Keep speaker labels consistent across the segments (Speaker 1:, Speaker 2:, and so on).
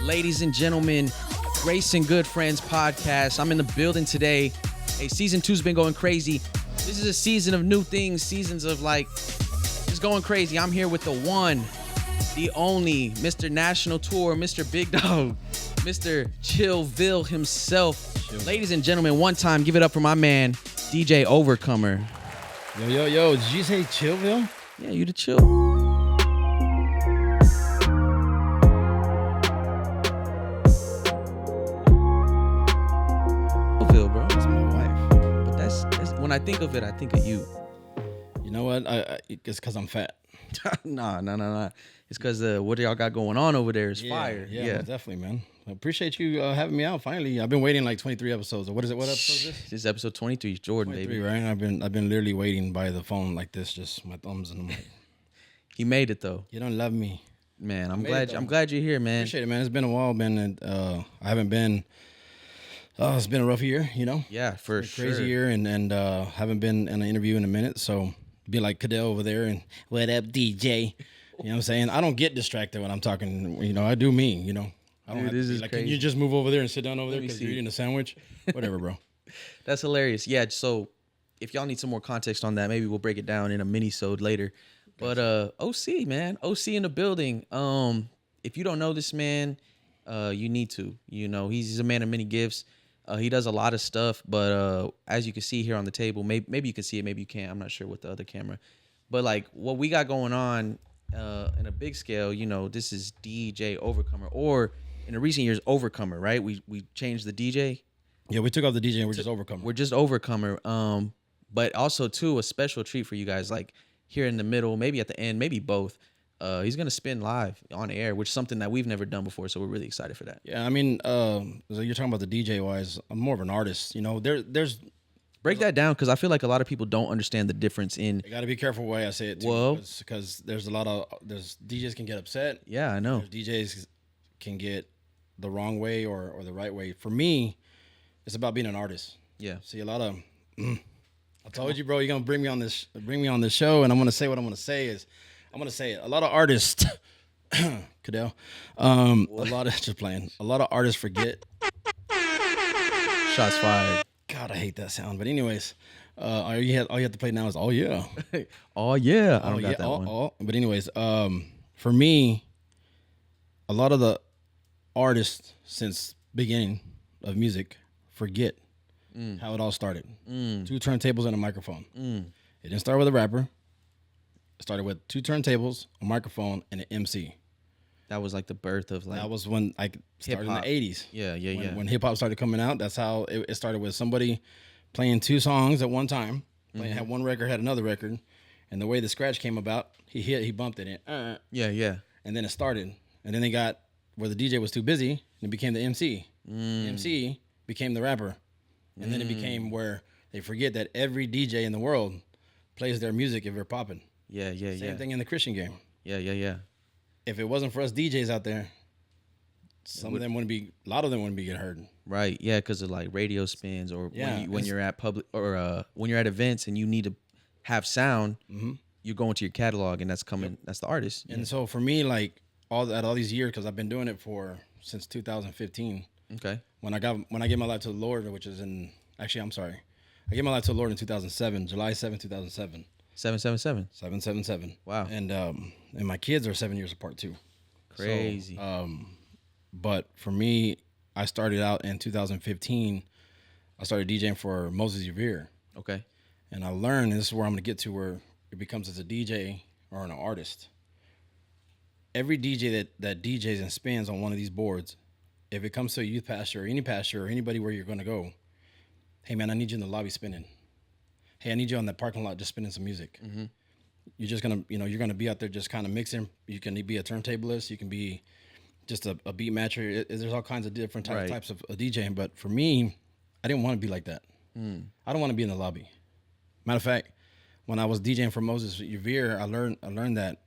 Speaker 1: Ladies and gentlemen, Grace and Good Friends podcast. I'm in the building today. Hey, season 2's been going crazy. This is a season of new things, seasons of like just going crazy. I'm here with the one, the only, Mr. National Tour, Mr. Big Dog, Mr. Chillville himself. Ladies and gentlemen, one time, give it up for my man, DJ Overcomer.
Speaker 2: Yo, did you say Chillville?
Speaker 1: Yeah, you the chill. Bro, that's my wife. But that's when I think of it, I think of you.
Speaker 2: You know what? It's because I'm fat.
Speaker 1: Nah. It's because what y'all got going on over there is fire.
Speaker 2: Yeah, definitely, man. I appreciate you having me out. Finally, I've been waiting like 23 episodes. What is it? What episode is this?
Speaker 1: This is episode 23, Jordan,
Speaker 2: 23,
Speaker 1: baby.
Speaker 2: Right? I've been literally waiting by the phone like this, just my thumbs and I'm like,
Speaker 1: He made it though.
Speaker 2: you don't love me,
Speaker 1: man. I'm glad you're here, man.
Speaker 2: Appreciate it, man. It's been a while, man, and I haven't been. It's been a rough year, you know.
Speaker 1: Yeah, for sure.
Speaker 2: Crazy year, and haven't been in an interview in a minute, so be like Cadell over there and what up, DJ. You know what I'm saying? I don't get distracted when I'm talking. You know, I do me. You know, I don't
Speaker 1: Dude,
Speaker 2: have
Speaker 1: this
Speaker 2: to be
Speaker 1: is
Speaker 2: like,
Speaker 1: crazy.
Speaker 2: can you just move over there and sit down over there because
Speaker 1: see.
Speaker 2: you're eating a sandwich? Whatever, bro.
Speaker 1: That's hilarious. Yeah, so if y'all need some more context on that, maybe we'll break it down in a mini-sode later. But OC, man. OC in the building. If you don't know this man, you need to. You know, he's a man of many gifts. He does a lot of stuff, but as you can see here on the table, maybe you can see it, maybe you can't. I'm not sure with the other camera. But like what we got going on in a big scale, you know, this is DJ Overcomer, or in the recent years, Overcomer, right? We changed the DJ.
Speaker 2: Yeah, we took off the DJ and we're just Overcomer.
Speaker 1: We're just Overcomer. But also too, a special treat for you guys, like here in the middle, maybe at the end, maybe both. He's gonna spin live on air, which is something that we've never done before, so we're really excited for that.
Speaker 2: Yeah, I mean, so you're talking about the DJ wise. I'm more of an artist. You know, there's
Speaker 1: Break that down, because I feel like a lot of people don't understand the difference in.
Speaker 2: you got to be careful the way I say it too.
Speaker 1: Well,
Speaker 2: because there's DJs can get upset.
Speaker 1: Yeah, I know.
Speaker 2: DJs can get the wrong way or the right way. For me, it's about being an artist.
Speaker 1: Yeah.
Speaker 2: See, a lot of I told you, bro, you're gonna bring me on this show, and I'm gonna say what I'm gonna say is I'm gonna say it. A lot of artists, Cadell, a lot of artists forget.
Speaker 1: Shots fired.
Speaker 2: God, I hate that sound. But anyways, all you have to play now is oh yeah.
Speaker 1: Oh yeah, I don't got that one.
Speaker 2: But anyways, for me, a lot of the artists since beginning of music forget how it all started. 2 turntables and a microphone. It didn't start with a rapper. It started with 2 turntables, a microphone, and an MC.
Speaker 1: That was like the birth of like.
Speaker 2: That was when I started
Speaker 1: hip-hop.
Speaker 2: in the 80s.
Speaker 1: Yeah.
Speaker 2: When hip hop started coming out, that's how it started, with somebody playing 2 songs at one time. Had one record, had another record, and the way the scratch came about, he bumped it in.
Speaker 1: Yeah.
Speaker 2: And then it started, and then they got where the DJ was too busy, and it became the MC. The MC became the rapper, and then it became where they forget that every DJ in the world plays their music if they're popping.
Speaker 1: Yeah.
Speaker 2: Same thing in the Christian game.
Speaker 1: Yeah.
Speaker 2: If it wasn't for us DJs out there, a lot of them wouldn't be getting heard.
Speaker 1: Right. Yeah, because of like radio spins, or when you're at public, or when you're at events and you need to have sound, you're going to your catalog, and that's coming. Yep. That's the artist.
Speaker 2: And so for me, like all these years, because I've been doing it since 2015.
Speaker 1: Okay.
Speaker 2: When I gave my life to the Lord, which is I gave my life to the Lord in 2007, July 7, 2007.
Speaker 1: 777.
Speaker 2: 777.
Speaker 1: Wow.
Speaker 2: And my kids are 7 years apart too.
Speaker 1: Crazy.
Speaker 2: So, but for me, I started out in 2015. I started DJing for Moses Revere.
Speaker 1: Okay.
Speaker 2: And I learned, and this is where I'm going to get to, where it becomes as a DJ or an artist. Every DJ that DJs and spins on one of these boards, if it comes to a youth pastor or any pastor or anybody where you're going to go, hey man, I need you in the lobby spinning. Hey, I need you on that parking lot just spinning some music. Mm-hmm. You're just gonna, you're gonna be out there just kind of mixing. You can be a turntablist. You can be just a beat matcher. There's all kinds of different types of DJing. But for me, I didn't want to be like that. I don't want to be in the lobby. Matter of fact, when I was DJing for Moses Revere, I learned that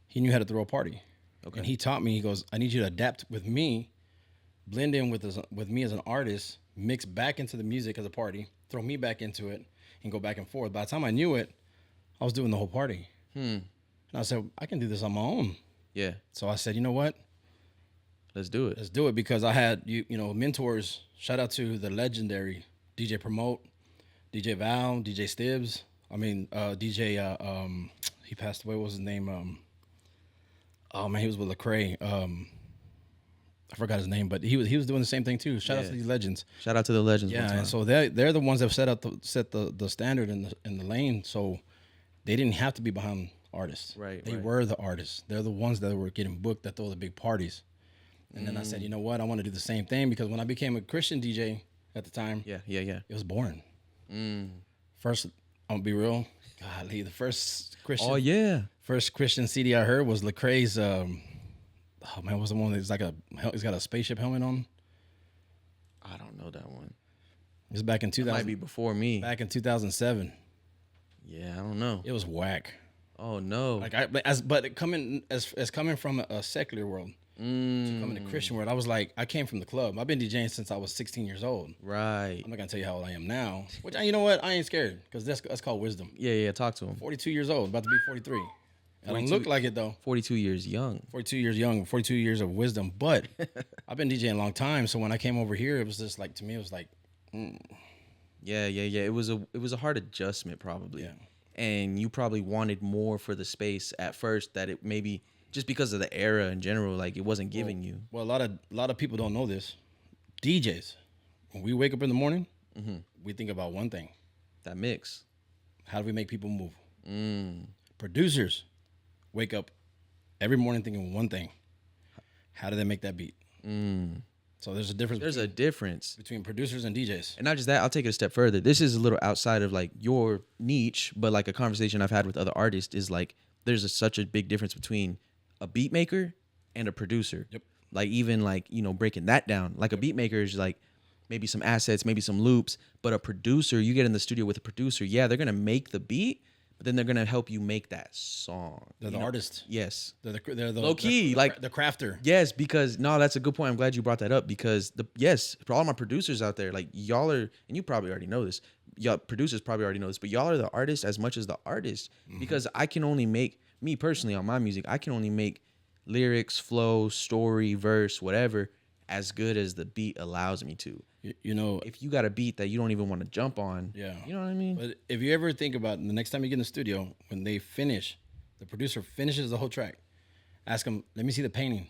Speaker 2: he knew how to throw a party. Okay. And he taught me. He goes, I need you to adapt with me, blend in with me as an artist, mix back into the music as a party, throw me back into it, and go back and forth. By the time I knew it, I was doing the whole party. And I said, I can do this on my own.
Speaker 1: Yeah.
Speaker 2: So I said, you know what?
Speaker 1: Let's do it.
Speaker 2: Let's do it, because I had mentors. Shout out to the legendary DJ Promote, DJ Val, DJ Stibbs. I mean, DJ. He passed away. What was his name? Oh man, he was with Lecrae. I forgot his name, but he was doing the same thing too. Shout out to these legends.
Speaker 1: Shout out to the legends.
Speaker 2: Yeah, and so they're the ones that set the standard in the lane. So they didn't have to be behind artists.
Speaker 1: Right.
Speaker 2: They were the artists. They're the ones that were getting booked that throw the big parties. And then I said, you know what? I want to do the same thing, because when I became a Christian DJ at the time, it was boring. First, I'm gonna be real. Golly, the first Christian CD I heard was Lecrae's. Oh man, what's the one that's he's got a spaceship helmet on?
Speaker 1: I don't know that one.
Speaker 2: It was back in 2000.
Speaker 1: That might be before me.
Speaker 2: Back in 2007.
Speaker 1: Yeah, I don't know.
Speaker 2: It was whack.
Speaker 1: Oh no.
Speaker 2: Coming from a secular world to coming to Christian world, I was like, I came from the club. I've been DJing since I was 16 years old.
Speaker 1: Right.
Speaker 2: I'm not gonna tell you how old I am now. Which, you know what? I ain't scared, because that's called wisdom.
Speaker 1: Yeah. Talk to him.
Speaker 2: 42 years old, about to be 43. I don't look like it though.
Speaker 1: 42 years young.
Speaker 2: 42 years young, 42 years of wisdom. But I've been DJing a long time, so when I came over here, it was just like, to me, it was like,
Speaker 1: Yeah. It was a hard adjustment probably.
Speaker 2: Yeah.
Speaker 1: And you probably wanted more for the space at first, that it maybe just because of the era in general, like it wasn't giving you.
Speaker 2: Well, a lot of people don't know this. DJs, when we wake up in the morning, we think about one thing:
Speaker 1: That mix.
Speaker 2: how do we make people move? Producers wake up every morning thinking one thing: how do they make that beat? So there's a difference. Between producers and DJs.
Speaker 1: And not just that, I'll take it a step further. This is a little outside of like your niche, but like a conversation I've had with other artists is like there's such a big difference between a beat maker and a producer.
Speaker 2: Yep.
Speaker 1: Like even like, breaking that down. Like a beat maker is like maybe some assets, maybe some loops, but a producer, you get in the studio with a producer, they're going to make the beat, but then they're going to help you make that song.
Speaker 2: They're the artist.
Speaker 1: Yes.
Speaker 2: They're the
Speaker 1: low key,
Speaker 2: the crafter.
Speaker 1: Yes, because that's a good point. I'm glad you brought that up, because for all my producers out there, like y'all are, and you probably already know this, y'all producers probably already know this, but y'all are the artists as much as the artist, because I can only make, me personally on my music, I can only make lyrics, flow, story, verse, whatever, as good as the beat allows me to. If you got a beat that you don't even want to jump on, you know what I mean?
Speaker 2: But if you ever think about it, the next time you get in the studio, when they finish, the producer finishes the whole track, ask them, let me see the painting.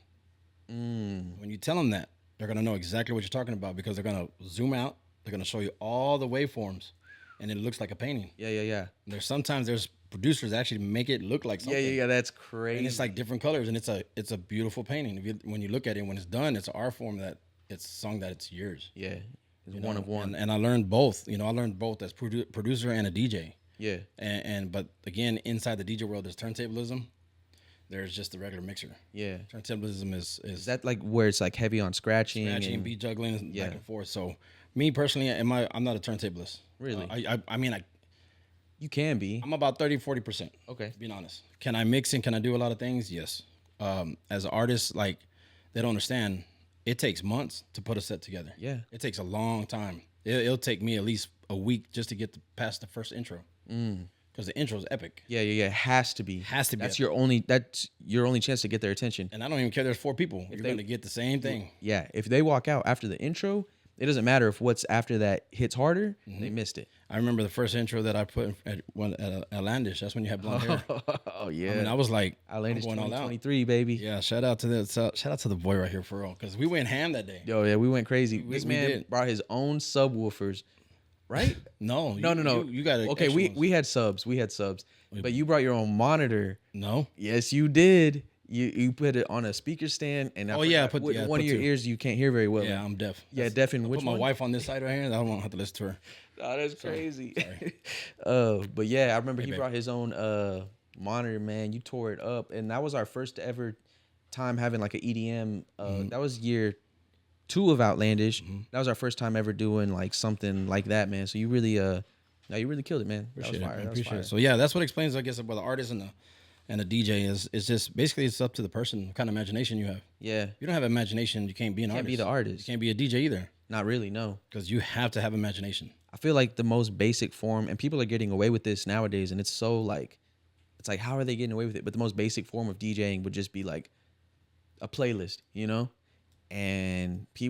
Speaker 2: When you tell them that, they're going to know exactly what you're talking about, because they're going to zoom out, they're going to show you all the waveforms, and it looks like a painting.
Speaker 1: Yeah.
Speaker 2: There's producers that actually make it look like something.
Speaker 1: Yeah, that's crazy.
Speaker 2: And it's like different colors, and it's a beautiful painting. When you look at it, when it's done, it's an art form that it's a song that it's yours.
Speaker 1: Yeah, it's one of one.
Speaker 2: And I learned both. I learned both as producer and a DJ.
Speaker 1: Yeah.
Speaker 2: But again, inside the DJ world, there's turntablism. There's just the regular mixer.
Speaker 1: Yeah.
Speaker 2: Turntablism is
Speaker 1: that like where it's like heavy on scratching
Speaker 2: and beat juggling back and forth. So me personally, I'm not a turntablist.
Speaker 1: Really?
Speaker 2: I mean,
Speaker 1: you can be.
Speaker 2: I'm about 30-40%.
Speaker 1: Okay.
Speaker 2: Being honest. Can I mix and can I do a lot of things? Yes. As an artist, like, they don't understand. It takes months to put a set together.
Speaker 1: Yeah.
Speaker 2: It takes a long time. It'll take me at least a week just to get past the first intro. Because the intro is epic.
Speaker 1: Yeah. It has to be.
Speaker 2: Has to be.
Speaker 1: That's your only chance to get their attention.
Speaker 2: And I don't even care. There's 4 people. You're going to get the same thing.
Speaker 1: Yeah. If they walk out after the intro, it doesn't matter if what's after that hits harder. They missed it.
Speaker 2: I remember the first intro that I put at Outlandish. That's when you had blonde hair.
Speaker 1: Oh yeah.
Speaker 2: I mean, I was like,
Speaker 1: Outlandish
Speaker 2: I'm going all out.
Speaker 1: 2023, baby.
Speaker 2: Yeah. Shout out to the boy right here for real, because we went ham that day.
Speaker 1: Yo, yeah, we went crazy. This man brought his own subwoofers, right?
Speaker 2: No. You got it.
Speaker 1: Okay, we had subs. But you brought your own monitor.
Speaker 2: No.
Speaker 1: Yes, you did. You put it on a speaker stand, and
Speaker 2: I put
Speaker 1: one of your ears you can't hear very well.
Speaker 2: Yeah, I'm deaf.
Speaker 1: Yeah, deaf. And which
Speaker 2: put my
Speaker 1: one?
Speaker 2: wife on this side right here. I don't have to listen to her.
Speaker 1: Oh, that's crazy.
Speaker 2: Sorry.
Speaker 1: But yeah, I remember he brought his own monitor. Man, you tore it up, and that was our first ever time having like an EDM. That was year 2 of Outlandish. That was our first time ever doing like something like that, man. So you really you really killed it, man.
Speaker 2: Appreciate
Speaker 1: that was fire.
Speaker 2: it. Appreciate it. So yeah, that's what explains, I guess, about the artist and the DJ is. It's just basically it's up to the person, what kind of imagination you have.
Speaker 1: Yeah.
Speaker 2: If you don't have imagination, you can't be an artist.
Speaker 1: Can't be the artist.
Speaker 2: You can't be a DJ either.
Speaker 1: Not really, no.
Speaker 2: Because you have to have imagination.
Speaker 1: I feel like the most basic form, and people are getting away with this nowadays, and it's so like, it's like, how are they getting away with it? But the most basic form of DJing would just be like a playlist, and they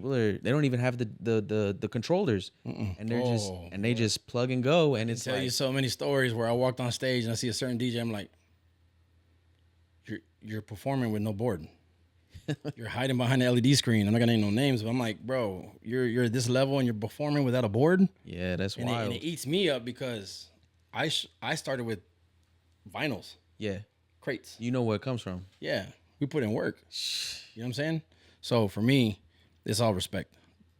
Speaker 1: don't even have the controllers, and they just plug and go, and it's
Speaker 2: Tell
Speaker 1: like,
Speaker 2: you so many stories where I walked on stage and I see a certain DJ. I'm like, you're performing with no board. You're hiding behind the LED screen. I'm not gonna name no names, but I'm like, bro, you're at this level and you're performing without a board.
Speaker 1: yeah, that's
Speaker 2: And
Speaker 1: wild.
Speaker 2: it eats me up because I started with vinyls,
Speaker 1: Yeah,
Speaker 2: crates.
Speaker 1: you know where it comes from.
Speaker 2: Yeah, we put in work. You know what I'm saying? So for me, it's all respect.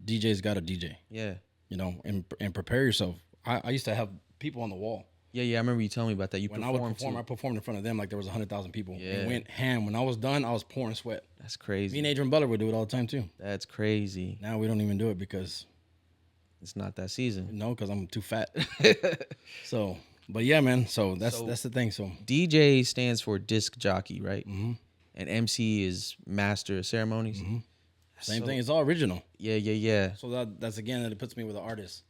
Speaker 2: DJ's got a DJ.
Speaker 1: Yeah,
Speaker 2: You know, and prepare yourself. I used to have people on the wall.
Speaker 1: yeah. I remember you telling me about that. You
Speaker 2: When I would
Speaker 1: performed
Speaker 2: perform,
Speaker 1: too.
Speaker 2: I performed in front of them like there was 100,000 people.
Speaker 1: Yeah.
Speaker 2: And went ham. When I was done, I was pouring sweat.
Speaker 1: That's
Speaker 2: Me
Speaker 1: crazy.
Speaker 2: and Adrian Butler would do it all the time too.
Speaker 1: That's crazy.
Speaker 2: Now we don't even do it because
Speaker 1: It's not that season.
Speaker 2: because I'm too fat. So, but yeah, man. So that's the thing. So
Speaker 1: DJ stands for disc jockey, right?
Speaker 2: Mm-hmm.
Speaker 1: And MC is master of ceremonies.
Speaker 2: same thing. It's all original.
Speaker 1: Yeah.
Speaker 2: So that's again that it puts me with the artist.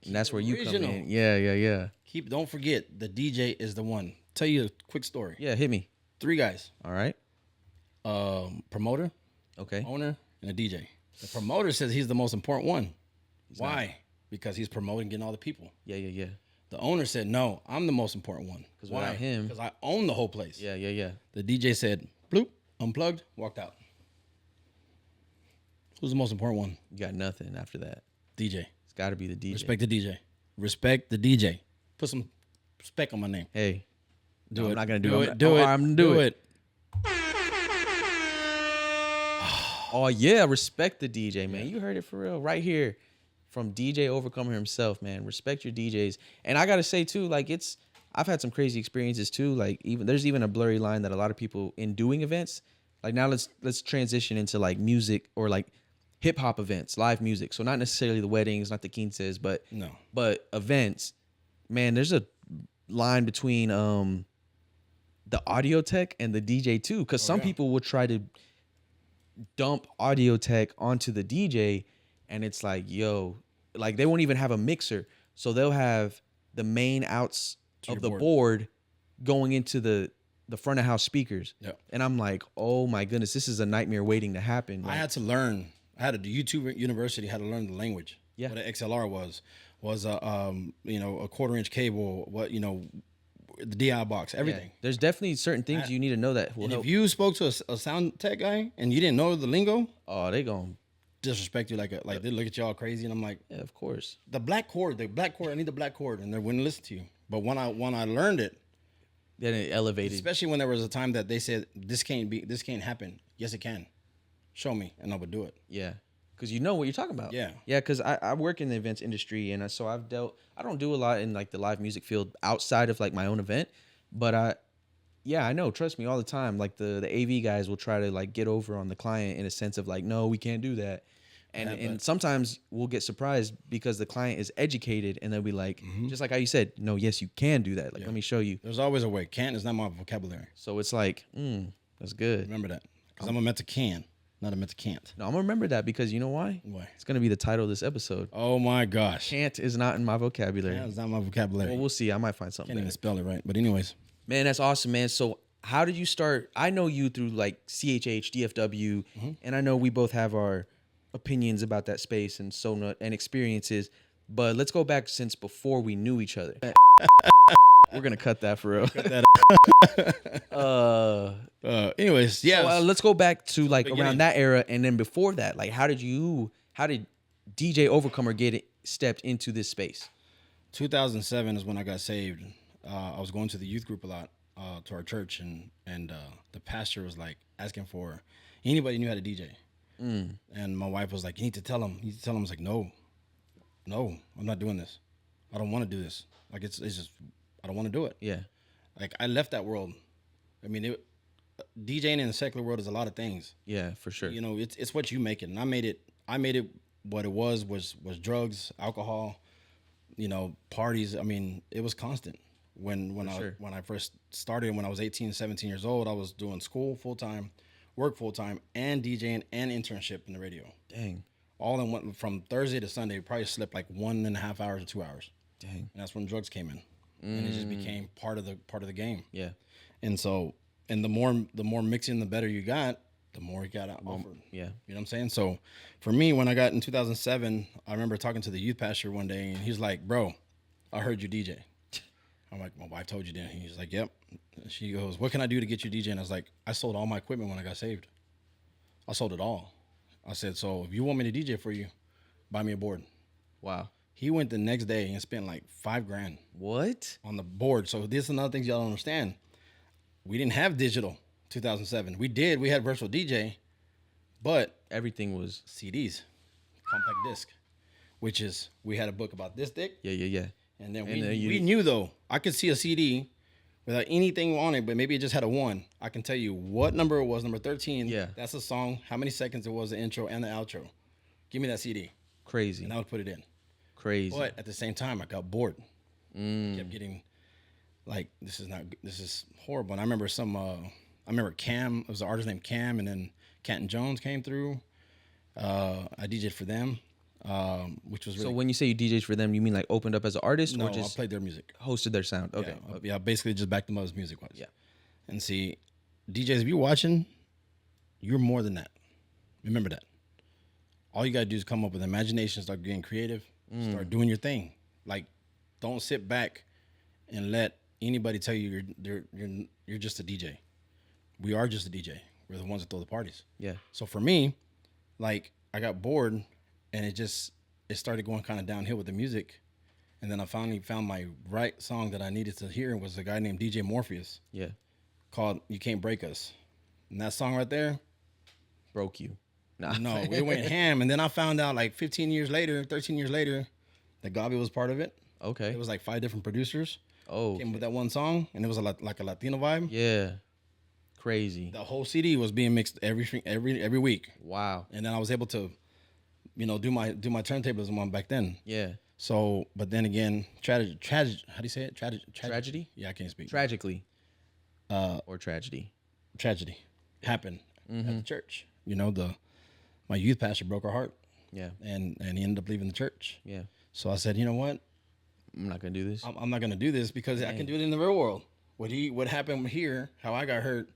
Speaker 1: And that's where you come
Speaker 2: original.
Speaker 1: in. Yeah.
Speaker 2: Don't forget the DJ is the one. Tell you a quick story.
Speaker 1: Yeah, hit me.
Speaker 2: 3 guys:
Speaker 1: All right.
Speaker 2: promoter,
Speaker 1: Okay.
Speaker 2: owner, and a DJ. The promoter says he's the most important one. Why? Because he's promoting, getting all the people.
Speaker 1: Yeah.
Speaker 2: The owner said, "No, I'm the most important one."
Speaker 1: 'Cause without him-
Speaker 2: because I own the whole place.
Speaker 1: Yeah.
Speaker 2: The DJ said, "Bloop," unplugged, walked out. Who's the most important one?
Speaker 1: You got nothing after that.
Speaker 2: DJ.
Speaker 1: It's got to be the DJ.
Speaker 2: Respect the DJ. Respect the DJ. Put some respect on my name.
Speaker 1: Hey,
Speaker 2: Do
Speaker 1: no,
Speaker 2: it.
Speaker 1: I'm not gonna
Speaker 2: do
Speaker 1: do
Speaker 2: it.
Speaker 1: it.
Speaker 2: Do it.
Speaker 1: I'm gonna do it. Oh yeah, respect the DJ, man. You heard it for real, right here, from DJ Overcomer himself, man. Respect your DJs, and I gotta say too, like I've had some crazy experiences too. Like there's even a blurry line that a lot of people in doing events. Like now let's transition into like music or like hip hop events, live music. So not necessarily the weddings, not the quinces, but
Speaker 2: No.
Speaker 1: but events. Man, there's a line between the audio tech and the DJ too, because some people will try to dump audio tech onto the DJ, and it's like, yo, like they won't even have a mixer, so they'll have the main outs of the board going into the front of house speakers.
Speaker 2: Yeah.
Speaker 1: And I'm like, oh my goodness, this is a nightmare waiting to happen. Like,
Speaker 2: I had to learn. I had a YouTube University. Had to learn the language.
Speaker 1: Yeah.
Speaker 2: What an XLR was a 1/4-inch cable. The DI box, everything.
Speaker 1: there's definitely certain things you need to know that will
Speaker 2: And
Speaker 1: help.
Speaker 2: if you spoke to a sound tech guy and you didn't know the lingo,
Speaker 1: Oh, they gon'
Speaker 2: disrespect you like they look at you all crazy. And I'm like,
Speaker 1: yeah, of course.
Speaker 2: the black cord, I need the black cord, and they wouldn't listen to you. But when I learned it,
Speaker 1: Then it elevated.
Speaker 2: especially when there was a time that they said this can't happen. Yes, it can. Show me, and I would do it.
Speaker 1: Yeah, because you know what you're talking about.
Speaker 2: Yeah.
Speaker 1: Because I work in the events industry, and so I don't do a lot in like the live music field outside of like my own event, but I know, trust me, all the time, like the AV guys will try to like get over on the client in a sense of like, no, we can't do that. And sometimes we'll get surprised because the client is educated and they'll be like, just like how you said, no, yes, you can do that. Like, let me show you.
Speaker 2: There's always a way. Can't is not my vocabulary.
Speaker 1: So it's like, that's good.
Speaker 2: Remember that, because I'm a meant to can, not a meant to can't.
Speaker 1: No, I'm gonna remember that because you know why?
Speaker 2: Why?
Speaker 1: It's gonna be the title of this episode.
Speaker 2: Oh my gosh,
Speaker 1: Can't is not in my vocabulary.
Speaker 2: That's not my vocabulary.
Speaker 1: Well, we'll see. I might find something.
Speaker 2: Can't even
Speaker 1: Better.
Speaker 2: spell it right. But anyways,
Speaker 1: Man, that's awesome, man. So how did you start? I know you through like CHH, DFW, and I know we both have our opinions about that space and and experiences. But let's go back since before we knew each other. We're gonna cut that for real.
Speaker 2: anyways, yeah.
Speaker 1: So, let's go back to like
Speaker 2: Beginning.
Speaker 1: around that era, and then before that, like how did DJ Overcomer stepped into this space?
Speaker 2: 2007 is when I got saved. I was going to the youth group a lot, to our church, and the pastor was like asking for anybody knew how to DJ. And my wife was like, "You need to tell him." I was like, "No, I'm not doing this. I don't want to do this. Like it's just I don't want to do it."
Speaker 1: Yeah,
Speaker 2: Like I left that world. I mean, DJing in the secular world is a lot of things.
Speaker 1: yeah, for sure.
Speaker 2: You know, it's what you make it, and I made it what it was drugs, alcohol, parties. I mean, it was constant. When I first started, when I was 18, 17 years old, I was doing school full time, work full time, and DJing and internship in the radio.
Speaker 1: Dang,
Speaker 2: All in one, from Thursday to Sunday. Probably slept like 1.5 hours or 2 hours.
Speaker 1: dang.
Speaker 2: And that's when drugs came in, and it just became part of the game.
Speaker 1: Yeah,
Speaker 2: And so, and the more mixing, the better you got. the more he got offered.
Speaker 1: Yeah.
Speaker 2: You know what I'm saying? So for me, when I got in 2007, I remember talking to the youth pastor one day, and he's like, "Bro, I heard you DJ." I'm like, "My wife told you that." He's like, "Yep." And she goes, "What can I do to get you DJ?" And I was like, "I sold all my equipment when I got saved. I sold it all." I said, "So if you want me to DJ for you, buy me a board."
Speaker 1: Wow.
Speaker 2: He went the next day and spent like $5,000
Speaker 1: What?
Speaker 2: on the board. So this is another thing y'all don't understand. We didn't have digital 2007. We did. We had virtual DJ, but
Speaker 1: Everything was.
Speaker 2: CDs, compact disc, which is we had a book about this thick,
Speaker 1: Yeah.
Speaker 2: and then
Speaker 1: And then you-
Speaker 2: we knew though. I could see a CD without anything on it, but maybe it just had a 1. I can tell you what number it was, number 13.
Speaker 1: Yeah.
Speaker 2: That's the song. How many seconds it was, the intro and the outro. Give me that CD,
Speaker 1: Crazy.
Speaker 2: and I would put it in.
Speaker 1: Crazy.
Speaker 2: But at the same time, I got bored. Kept getting like this is horrible. And I remember Cam. It was an artist named Cam, and then Canton Jones came through. I DJed for them, which was really
Speaker 1: So when you say you DJs for them, you mean like opened up as an artist
Speaker 2: no.
Speaker 1: or
Speaker 2: I
Speaker 1: just
Speaker 2: played their music.
Speaker 1: hosted their sound? Okay.
Speaker 2: Yeah, basically just backed them up as music wise.
Speaker 1: Yeah.
Speaker 2: And see, DJs, if you're watching, you're more than that. Remember that. All you gotta do is come up with imagination, start getting creative, start doing your thing. Like, don't sit back and let anybody tell you you're just a DJ. We are just a DJ. We're the ones that throw the parties.
Speaker 1: Yeah.
Speaker 2: So for me, like, I got bored, and it started going kind of downhill with the music, and then I finally found my right song that I needed to hear. Was a guy named DJ Morpheus
Speaker 1: Yeah.
Speaker 2: called "You Can't Break Us," and that song right there.
Speaker 1: Broke you. Nah.
Speaker 2: No, it went ham. And then I found out like 13 years later that Gabi was part of it.
Speaker 1: Okay.
Speaker 2: It was like 5 different producers
Speaker 1: Oh.
Speaker 2: came with that one song, and it was like a Latino vibe.
Speaker 1: Yeah. Crazy.
Speaker 2: The whole CD was being mixed every week,
Speaker 1: Wow.
Speaker 2: and then I was able to, do my turntablism on back then.
Speaker 1: Yeah.
Speaker 2: So, but then again, tragedy. How do you say it?
Speaker 1: Tragedy?
Speaker 2: Yeah, I can't speak.
Speaker 1: Tragically. Or tragedy.
Speaker 2: Tragedy happened at the church. My youth pastor broke our heart,
Speaker 1: Yeah.
Speaker 2: and he ended up leaving the church.
Speaker 1: Yeah.
Speaker 2: So I said, you know what?
Speaker 1: I'm not gonna do this.
Speaker 2: I'm not gonna do this because I can do it in the real world. What happened here, how I got hurt,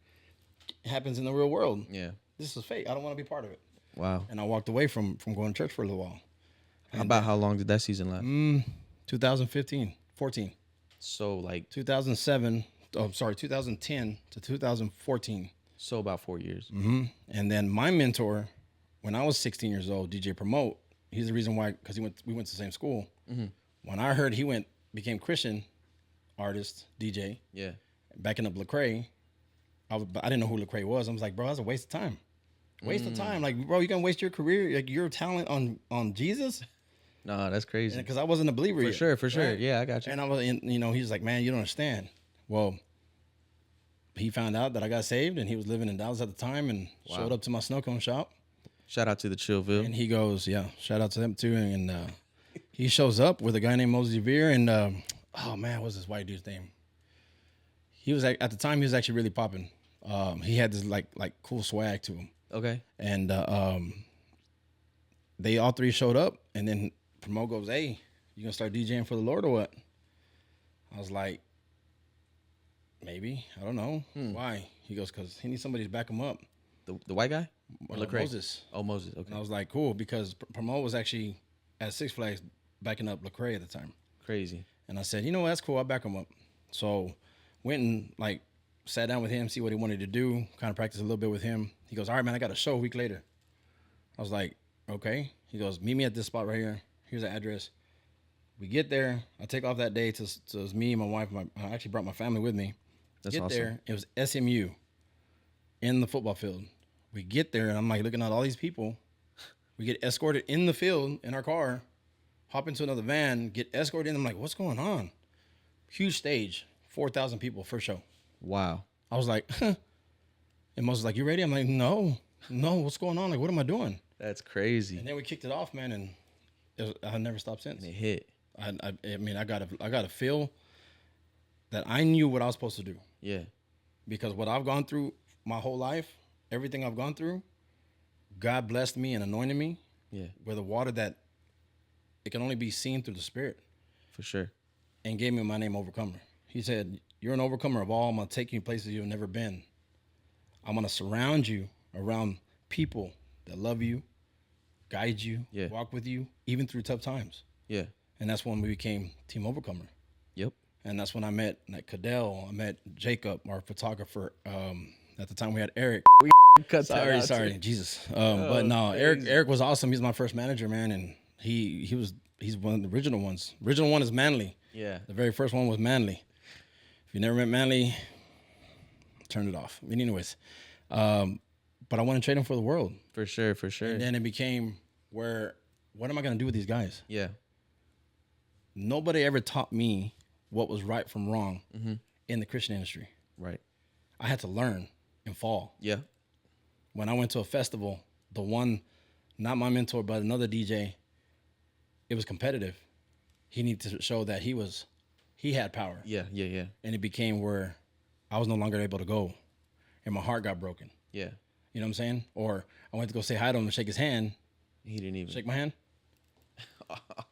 Speaker 2: happens in the real world.
Speaker 1: Yeah.
Speaker 2: This is fake. I don't want to be part of it.
Speaker 1: Wow.
Speaker 2: And I walked away from going to church for a little while.
Speaker 1: How long did that season last?
Speaker 2: 2015, 14,
Speaker 1: So like
Speaker 2: 2007. Oh, sorry, 2010 to 2014.
Speaker 1: so about 4 years.
Speaker 2: And then my mentor, when I was 16 years old, DJ Promote, he's the reason why, because we went to the same school. When I heard he became Christian artist, DJ,
Speaker 1: Yeah.
Speaker 2: backing up Lecrae, I didn't know who Lecrae was. I was like, bro, that's a waste of time. Waste of time. Like, bro, you gonna waste your career, like your talent on Jesus?
Speaker 1: No, that's crazy.
Speaker 2: Because I wasn't a believer yet.
Speaker 1: For sure.
Speaker 2: right?
Speaker 1: Yeah, I got you.
Speaker 2: And I was, he's like, man, you don't understand. Well, he found out that I got saved, and he was living in Dallas at the time, and showed up to my snow cone shop.
Speaker 1: Shout out to the Chillville.
Speaker 2: And he goes, yeah, shout out to them too. And he shows up with a guy named Moses Veer, and oh man, what's this white dude's name? He was at the time he was actually really popping. He had this like cool swag to him,
Speaker 1: Okay.
Speaker 2: and they all three showed up, and then Promo goes, "Hey, you gonna start DJing for the Lord or what?" I was like, "Maybe, I don't know why." He goes, "Cause he needs somebody to back him up."
Speaker 1: The white guy? Or Lecrae?
Speaker 2: Moses.
Speaker 1: Oh, Moses. Okay.
Speaker 2: And I was like, "Cool," because Promo was actually at Six Flags backing up Lecrae at the time.
Speaker 1: Crazy.
Speaker 2: And I said, you know what, that's cool, I'll back him up. So went and like sat down with him, see what he wanted to do, kind of practice a little bit with him. He goes, all right, man, I got a show a week later. I was like, okay. He goes, meet me at this spot right here. Here's the address. We get there. I take off that day to it was me, my wife, I actually brought my family with me.
Speaker 1: That's
Speaker 2: get
Speaker 1: awesome.
Speaker 2: there, it was SMU in the football field. We get there, and I'm like looking at all these people. We get escorted in the field in our car, hop into another van, get escorted in. I'm like, what's going on? Huge stage, 4,000 people, first show.
Speaker 1: Wow.
Speaker 2: I was like, huh. And Moses was like, you ready? I'm like, no, what's going on? Like, what am I doing?
Speaker 1: That's crazy.
Speaker 2: And then we kicked it off, man, and I never stopped since.
Speaker 1: And it hit.
Speaker 2: I mean, I gotta feel that I knew what I was supposed to do,
Speaker 1: Yeah.
Speaker 2: because what I've gone through my whole life, everything I've gone through, God blessed me and anointed me
Speaker 1: Yeah.
Speaker 2: with a water that it can only be seen through the Spirit,
Speaker 1: For sure.
Speaker 2: and gave me my name, Overcomer. He said, you're an overcomer of all. I'm going to take you places you've never been. I'm going to surround you around people that love you, guide you,
Speaker 1: Yeah.
Speaker 2: walk with you, even through tough times.
Speaker 1: Yeah.
Speaker 2: And that's when we became Team Overcomer.
Speaker 1: Yep.
Speaker 2: And that's when I met like Cadell. I met Jacob, our photographer. At the time we had Eric.
Speaker 1: Cut
Speaker 2: Sorry, Jesus. But no,
Speaker 1: crazy.
Speaker 2: Eric was awesome. He's my first manager, man, and he's one of the original ones. Original one is Manly.
Speaker 1: Yeah.
Speaker 2: The very first one was Manly. If you never met Manly, turn it off. I mean, anyways, but I want to trade him for the world.
Speaker 1: For sure. For sure.
Speaker 2: And then it became where, what am I gonna do with these guys?
Speaker 1: Yeah.
Speaker 2: Nobody ever taught me what was right from wrong in the Christian industry.
Speaker 1: Right.
Speaker 2: I had to learn and fall.
Speaker 1: Yeah.
Speaker 2: When I went to a festival, the one, not my mentor, but another DJ, it was competitive. He needed to show that he had power.
Speaker 1: Yeah. Yeah. Yeah.
Speaker 2: And it became where I was no longer able to go and my heart got broken.
Speaker 1: Yeah.
Speaker 2: You know what I'm saying? Or I went to go say hi to him and shake his hand.
Speaker 1: He didn't even
Speaker 2: Shake my hand.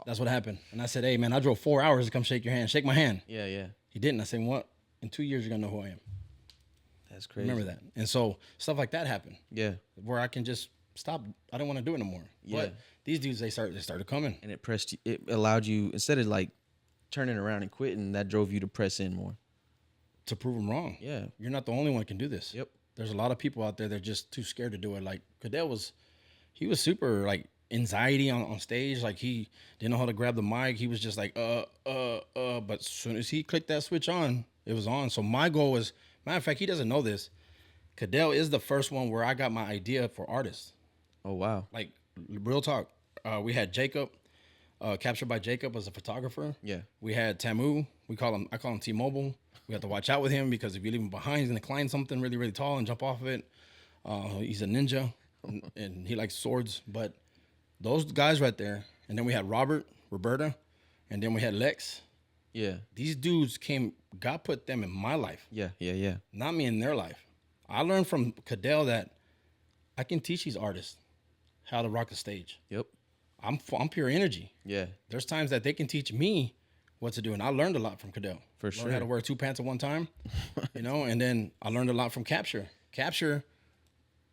Speaker 2: That's what happened. And I said, hey, man, I drove 4 hours to come shake your hand. Shake my hand.
Speaker 1: Yeah. Yeah.
Speaker 2: He didn't. I said, what? In 2 years, you're going to know who I am.
Speaker 1: That's crazy.
Speaker 2: Remember that. And so stuff like that happened
Speaker 1: Yeah.
Speaker 2: where I can just stop. I don't want to do it no more.
Speaker 1: Yeah.
Speaker 2: But these dudes, they started coming.
Speaker 1: And it allowed you, instead of like turning around and quitting, that drove you to press in more.
Speaker 2: To prove them wrong.
Speaker 1: Yeah.
Speaker 2: You're not the only one that can do this.
Speaker 1: Yep.
Speaker 2: There's a lot of people out there that are just too scared to do it. Like Cadell was super like anxiety on stage. Like he didn't know how to grab the mic. He was just like, but as soon as he clicked that switch on, it was on. So my goal was, matter of fact, he doesn't know this. Cadell is the first one where I got my idea for artists.
Speaker 1: Oh, wow.
Speaker 2: Like real talk. We had Jacob, Captured by Jacob as a photographer.
Speaker 1: Yeah.
Speaker 2: We had Tamu. I call him T-Mobile. We have to watch out with him because if you leave him behind, he's gonna climb something really, really tall and jump off of it. He's a ninja and he likes swords. But those guys right there, and then we had Roberta, and then we had Lex.
Speaker 1: Yeah.
Speaker 2: These dudes God put them in my life,
Speaker 1: Yeah. Yeah. Yeah.
Speaker 2: not me in their life. I learned from Cadell that I can teach these artists how to rock the stage.
Speaker 1: Yep.
Speaker 2: I'm pure energy.
Speaker 1: Yeah.
Speaker 2: There's times that they can teach me what to do, and I learned a lot from Cadell.
Speaker 1: For
Speaker 2: Learned how to
Speaker 1: sure.
Speaker 2: wear 2 pants at one time, and then I learned a lot from Capture. I'm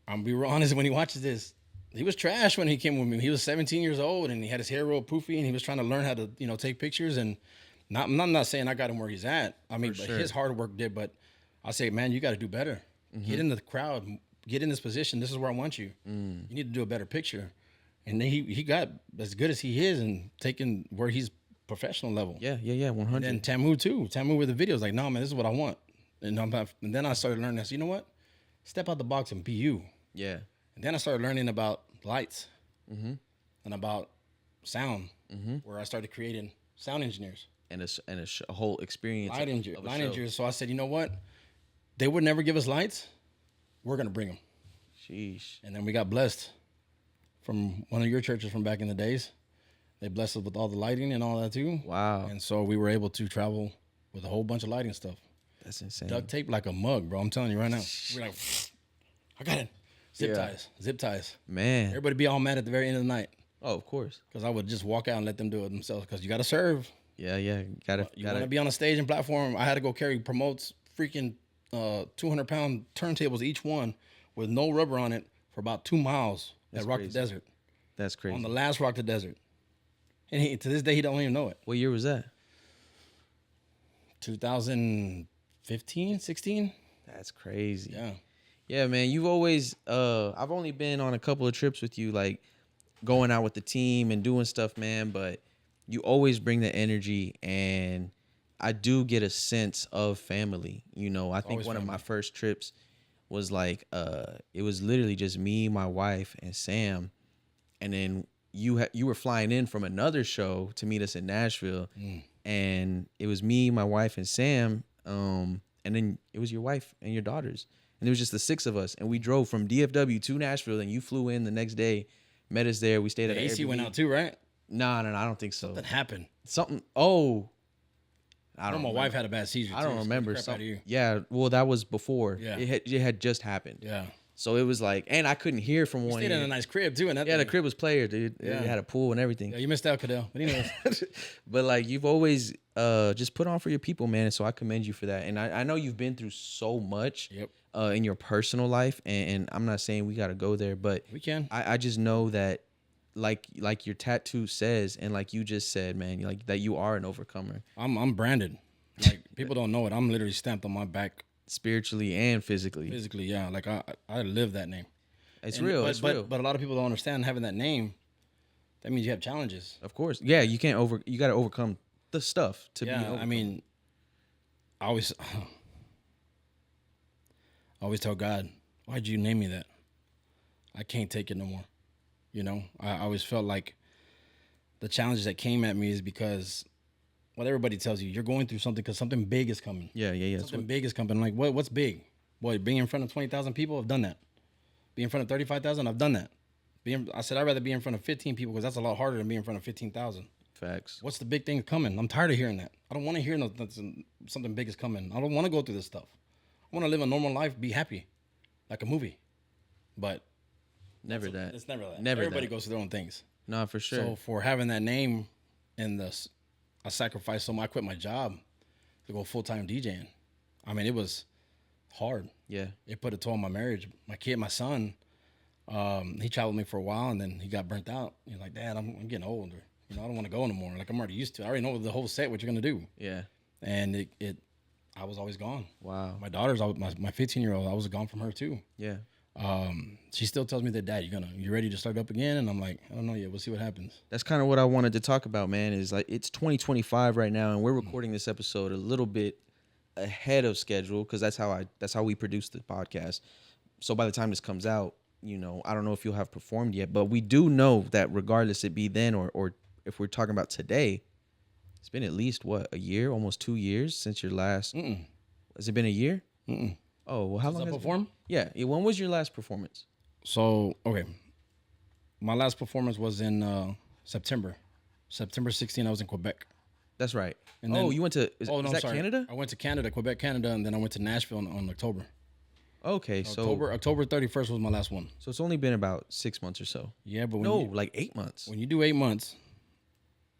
Speaker 2: gonna be real honest, when he watches this, he was trash when he came with me. He was 17 years old, and he had his hair real poofy, and he was trying to learn how to, take pictures. And I'm not saying I got him where he's at. I mean, but
Speaker 1: sure.
Speaker 2: his hard work did. But I say, man, you got to do better. Get in the crowd. Get in this position. This is where I want you. You need to do a better picture. And then he got as good as he is and taking where he's professional level.
Speaker 1: Yeah. Yeah. Yeah. 100.
Speaker 2: And Tamu too. Tamu with the videos, like, no, man, this is what I want. And then I started learning this. You know what? Step out the box and be you.
Speaker 1: Yeah.
Speaker 2: And then I started learning about lights and about sound, where I started creating sound engineers,
Speaker 1: And a whole experience.
Speaker 2: light
Speaker 1: of a show.
Speaker 2: engineers. So I said, you know what? They would never give us lights. We're gonna bring them.
Speaker 1: Sheesh.
Speaker 2: And then we got blessed from one of your churches from back in the days. They blessed us with all the lighting and all that too.
Speaker 1: Wow.
Speaker 2: And so we were able to travel with a whole bunch of lighting stuff.
Speaker 1: That's insane.
Speaker 2: Duct tape like a mug, bro. I'm telling you right now. We're like, I got it.
Speaker 1: Yeah.
Speaker 2: Zip ties.
Speaker 1: Man.
Speaker 2: Everybody be all mad at the very end of the night
Speaker 1: Oh, of course.
Speaker 2: because I would just walk out and let them do it themselves because you got to serve.
Speaker 1: Yeah. Yeah. Gotta.
Speaker 2: You want to be on a stage and platform. I had to go carry promotes freaking 200-pound turntables each one with no rubber on it for about 2 miles
Speaker 1: That's
Speaker 2: at Rock
Speaker 1: crazy.
Speaker 2: the Desert.
Speaker 1: That's crazy.
Speaker 2: On the last Rock the Desert. And to this day, he don't even know it.
Speaker 1: What year was that?
Speaker 2: 2015, 16?
Speaker 1: That's crazy.
Speaker 2: Yeah.
Speaker 1: Yeah, man. You've always. I've only been on a couple of trips with you, like going out with the team and doing stuff, man. But you always bring the energy, and I do get a sense of family. I think
Speaker 2: always
Speaker 1: one of
Speaker 2: family.
Speaker 1: my first trips was like, it was literally just me, my wife, and Sam, and then you were flying in from another show to meet us in Nashville, and it was me, my wife, and Sam, and then it was your wife and your daughters, and it was just the 6 of us, and we drove from DFW to Nashville, and you flew in the next day, met us there. We stayed at
Speaker 2: The
Speaker 1: an
Speaker 2: AC went
Speaker 1: Airbnb.
Speaker 2: out too, right?
Speaker 1: No, I don't think so.
Speaker 2: That happened.
Speaker 1: Something. Oh, I
Speaker 2: I know
Speaker 1: don't.
Speaker 2: my
Speaker 1: remember.
Speaker 2: wife had a bad seizure.
Speaker 1: I
Speaker 2: too.
Speaker 1: don't
Speaker 2: Scared the
Speaker 1: remember.
Speaker 2: crap out of
Speaker 1: Something.
Speaker 2: you.
Speaker 1: Yeah. Well, that was before.
Speaker 2: Yeah.
Speaker 1: It had just happened.
Speaker 2: Yeah.
Speaker 1: So it was like, and I couldn't hear from one
Speaker 2: Stayed in
Speaker 1: ear.
Speaker 2: a nice crib too. And that
Speaker 1: Yeah, the
Speaker 2: thing.
Speaker 1: crib was player, dude.
Speaker 2: Yeah.
Speaker 1: It had a pool and everything.
Speaker 2: Yeah, you missed out, Cadell. But anyways,
Speaker 1: But like you've always just put on for your people, man. So I commend you for that. And I know you've been through so much.
Speaker 2: Yep.
Speaker 1: in your personal life, and I'm not saying we got to go there, but
Speaker 2: We can.
Speaker 1: I just know that like your tattoo says, and like you just said, man, like that you are an overcomer
Speaker 2: I'm branded. Like people don't know it. I'm literally stamped on my back
Speaker 1: spiritually and physically.
Speaker 2: physically. Yeah, like I live that name.
Speaker 1: It's
Speaker 2: And,
Speaker 1: real.
Speaker 2: but,
Speaker 1: It's
Speaker 2: but,
Speaker 1: real.
Speaker 2: But a lot of people don't understand having that name. That means you have challenges.
Speaker 1: Of course. Yeah, you can't you got to overcome the stuff to be
Speaker 2: Yeah,
Speaker 1: overcome.
Speaker 2: I mean, I always tell God, why'd you name me that? I can't take it no more. You know, I always felt like the challenges that came at me is because what everybody tells you, you're going through something because something big is coming.
Speaker 1: Yeah.
Speaker 2: Something big is coming. Like, what's big? Boy, being in front of 20,000 people, I've done that. Being in front of 35,000, I've done that. I said I'd rather be in front of 15 people because that's a lot harder than being in front of 15,000.
Speaker 1: Facts.
Speaker 2: What's the big thing coming? I'm tired of hearing that. I don't want to hear something big is coming. I don't want to go through this stuff. I want to live a normal life, be happy, like a movie. But
Speaker 1: Never that.
Speaker 2: it's never that.
Speaker 1: Never
Speaker 2: Everybody
Speaker 1: that.
Speaker 2: goes through their own things.
Speaker 1: No, for sure.
Speaker 2: So for having that name and I sacrificed so much. I quit my job to go full-time DJing. I mean, it was hard.
Speaker 1: Yeah.
Speaker 2: It put a toll on my marriage. My son, he traveled with me for a while, and then he got burnt out. He's like, Dad, I'm getting older. You know, I don't want to go anymore. Like, I'm already used to it. I already know the whole set, what you're going to do.
Speaker 1: Yeah.
Speaker 2: And I was always gone.
Speaker 1: Wow.
Speaker 2: My daughter's, my 15-year-old, I was gone from her too.
Speaker 1: Yeah.
Speaker 2: She still tells me that, Dad, you ready to start up again? And I'm like, I don't know yet. We'll see what happens.
Speaker 1: That's kind of what I wanted to talk about, man, is like it's 2025 right now, and we're recording this episode a little bit ahead of schedule because that's how we produce the podcast. So by the time this comes out, you know, I don't know if you'll have performed yet, but we do know that regardless it be then or if we're talking about today, it's been at least a year, almost 2 years since your last. Has it been a year? Oh, well, how long
Speaker 2: Since I
Speaker 1: has it
Speaker 2: performed?
Speaker 1: been? Yeah. When was your last performance?
Speaker 2: So, okay. My last performance was in September. September 16th, I was in Quebec.
Speaker 1: That's right.
Speaker 2: And then,
Speaker 1: you went to, is that
Speaker 2: sorry.
Speaker 1: Canada?
Speaker 2: I went to Canada, Quebec, Canada, and then I went to Nashville on October.
Speaker 1: Okay, so
Speaker 2: October 31st was my last one.
Speaker 1: So it's only been about 6 months or so.
Speaker 2: Yeah, but
Speaker 1: like 8 months.
Speaker 2: when you do 8 months,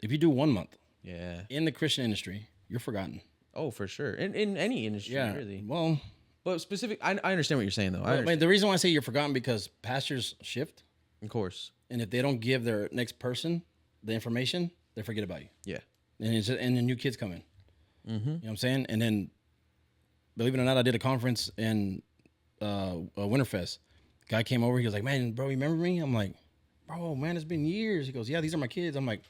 Speaker 2: if you do 1 month
Speaker 1: Yeah.
Speaker 2: in the Christian industry, you're forgotten.
Speaker 1: Oh, for sure. In any industry,
Speaker 2: Yeah,
Speaker 1: really.
Speaker 2: well,
Speaker 1: But specific, I understand what you're saying, though. I
Speaker 2: I mean,
Speaker 1: understand.
Speaker 2: the reason why I say you're forgotten because pastors shift,
Speaker 1: Of course.
Speaker 2: and if they don't give their next person the information, they forget about you.
Speaker 1: Yeah.
Speaker 2: And and the new kids come in. You know what I'm saying? And then, believe it or not, I did a conference in Winterfest. Guy came over. He was like, "Man, bro, you remember me?" I'm like, "Bro, man, it's been years." He goes, "Yeah, these are my kids." I'm like,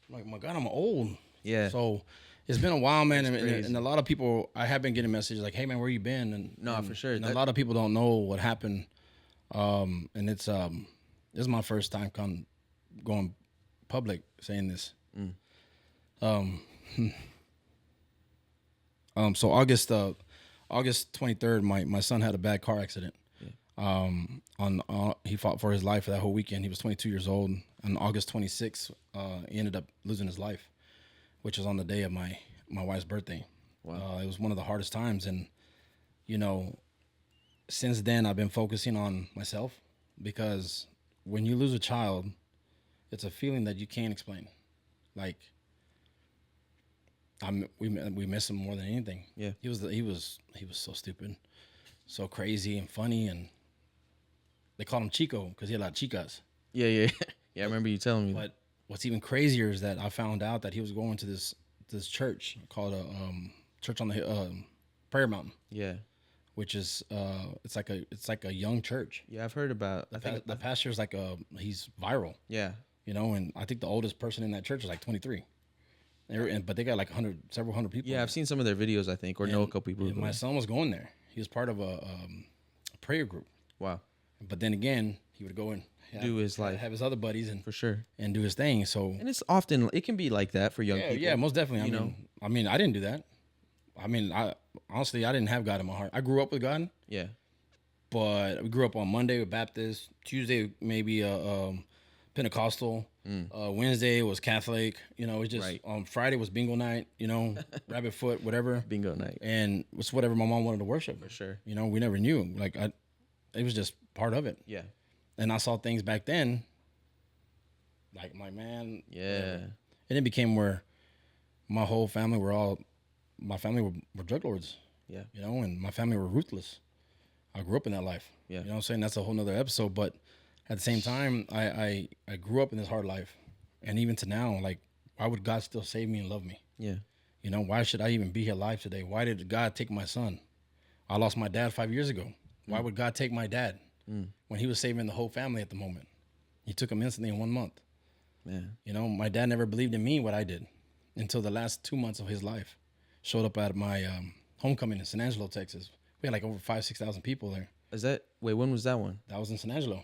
Speaker 2: "My God, I'm old."
Speaker 1: Yeah.
Speaker 2: So it's been a while, man, and
Speaker 1: crazy.
Speaker 2: a lot of people. I have been getting messages like, "Hey, man, where you been?" And
Speaker 1: No, for sure.
Speaker 2: And a lot of people don't know what happened. And this is my first time going public saying this. So August 23rd, my son had a bad car accident. He fought for his life for that whole weekend. He was 22 years old. On August 26th, he ended up losing his life, which was on the day of my wife's birthday.
Speaker 1: Wow.
Speaker 2: It was one of the hardest times, and you know, since then I've been focusing on myself because when you lose a child, it's a feeling that you can't explain. Like, we miss him more than anything.
Speaker 1: Yeah.
Speaker 2: He was so stupid, so crazy and funny, and they called him Chico because he had a lot of chicas.
Speaker 1: Yeah. Yeah, I remember you telling me that.
Speaker 2: But what's even crazier is that I found out that he was going to this church called a church on the Prayer Mountain,
Speaker 1: Yeah.
Speaker 2: which is it's like a young church.
Speaker 1: Yeah, I've heard about.
Speaker 2: The pastor's like he's viral,
Speaker 1: Yeah.
Speaker 2: you know, and I think the oldest person in that church is like 23. But they got like several hundred people.
Speaker 1: Yeah, I've seen some of their videos, I think, or know a couple people.
Speaker 2: And my son was going there. He was part of a prayer group.
Speaker 1: Wow.
Speaker 2: But then again, he would go and
Speaker 1: Do his life.
Speaker 2: have his other buddies and
Speaker 1: For sure.
Speaker 2: and do his thing. So
Speaker 1: And it's often, it can be like that for young
Speaker 2: yeah,
Speaker 1: people.
Speaker 2: yeah, most definitely.
Speaker 1: You
Speaker 2: I mean, I didn't do that. I mean, I honestly didn't have God in my heart. I grew up with God,
Speaker 1: Yeah.
Speaker 2: but we grew up on Monday with Baptist, Tuesday maybe Pentecostal, Wednesday was Catholic. You know, it's just
Speaker 1: Right.
Speaker 2: on Friday was bingo night. You know, rabbit foot, whatever.
Speaker 1: Bingo night.
Speaker 2: And it's whatever my mom wanted to worship.
Speaker 1: For sure.
Speaker 2: You know, we never knew. Like it was just part of it.
Speaker 1: Yeah.
Speaker 2: And I saw things back then. Like my man.
Speaker 1: Yeah.
Speaker 2: And it became where my whole family were drug lords.
Speaker 1: Yeah.
Speaker 2: You know, and my family were ruthless. I grew up in that life.
Speaker 1: Yeah.
Speaker 2: You know what I'm saying? That's a whole nother episode. But at the same time, I grew up in this hard life. And even to now, like, why would God still save me and love me?
Speaker 1: Yeah.
Speaker 2: You know, why should I even be here alive today? Why did God take my son? I lost my dad 5 years ago. Why would God take my dad when he was saving the whole family at the moment? He took him instantly in 1 month.
Speaker 1: Man.
Speaker 2: You know, my dad never believed in me what I did until the last 2 months of his life. Showed up at my homecoming in San Angelo, Texas. We had like over 6,000 people there.
Speaker 1: When was that one?
Speaker 2: That was in San Angelo.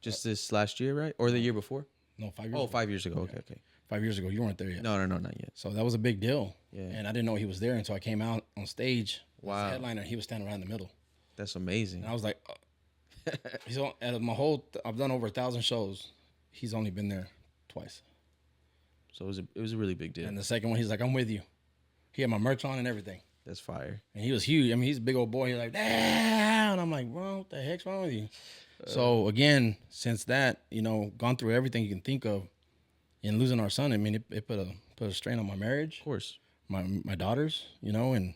Speaker 1: Just this last year, right? Or the year before?
Speaker 2: No, 5 years
Speaker 1: Oh,
Speaker 2: ago.
Speaker 1: 5 years ago. Okay.
Speaker 2: 5 years ago. You weren't there yet.
Speaker 1: No, not yet.
Speaker 2: So that was a big deal.
Speaker 1: Yeah.
Speaker 2: And I didn't know he was there until I came out on stage.
Speaker 1: Wow.
Speaker 2: As the headliner, he was standing right in the middle.
Speaker 1: That's amazing.
Speaker 2: And I was like, he's on, out of my whole, I've done over 1,000 shows. He's only been there twice.
Speaker 1: So it was a really big deal.
Speaker 2: And the second one, he's like, I'm with you. He had my merch on and everything.
Speaker 1: That's fire.
Speaker 2: And he was huge. I mean, he's a big old boy. He's like, damn. And I'm like, bro, what the heck's wrong with you? So again, since that, you know, gone through everything you can think of and losing our son, I mean, it put a strain on my marriage.
Speaker 1: Of course.
Speaker 2: My daughters, you know, and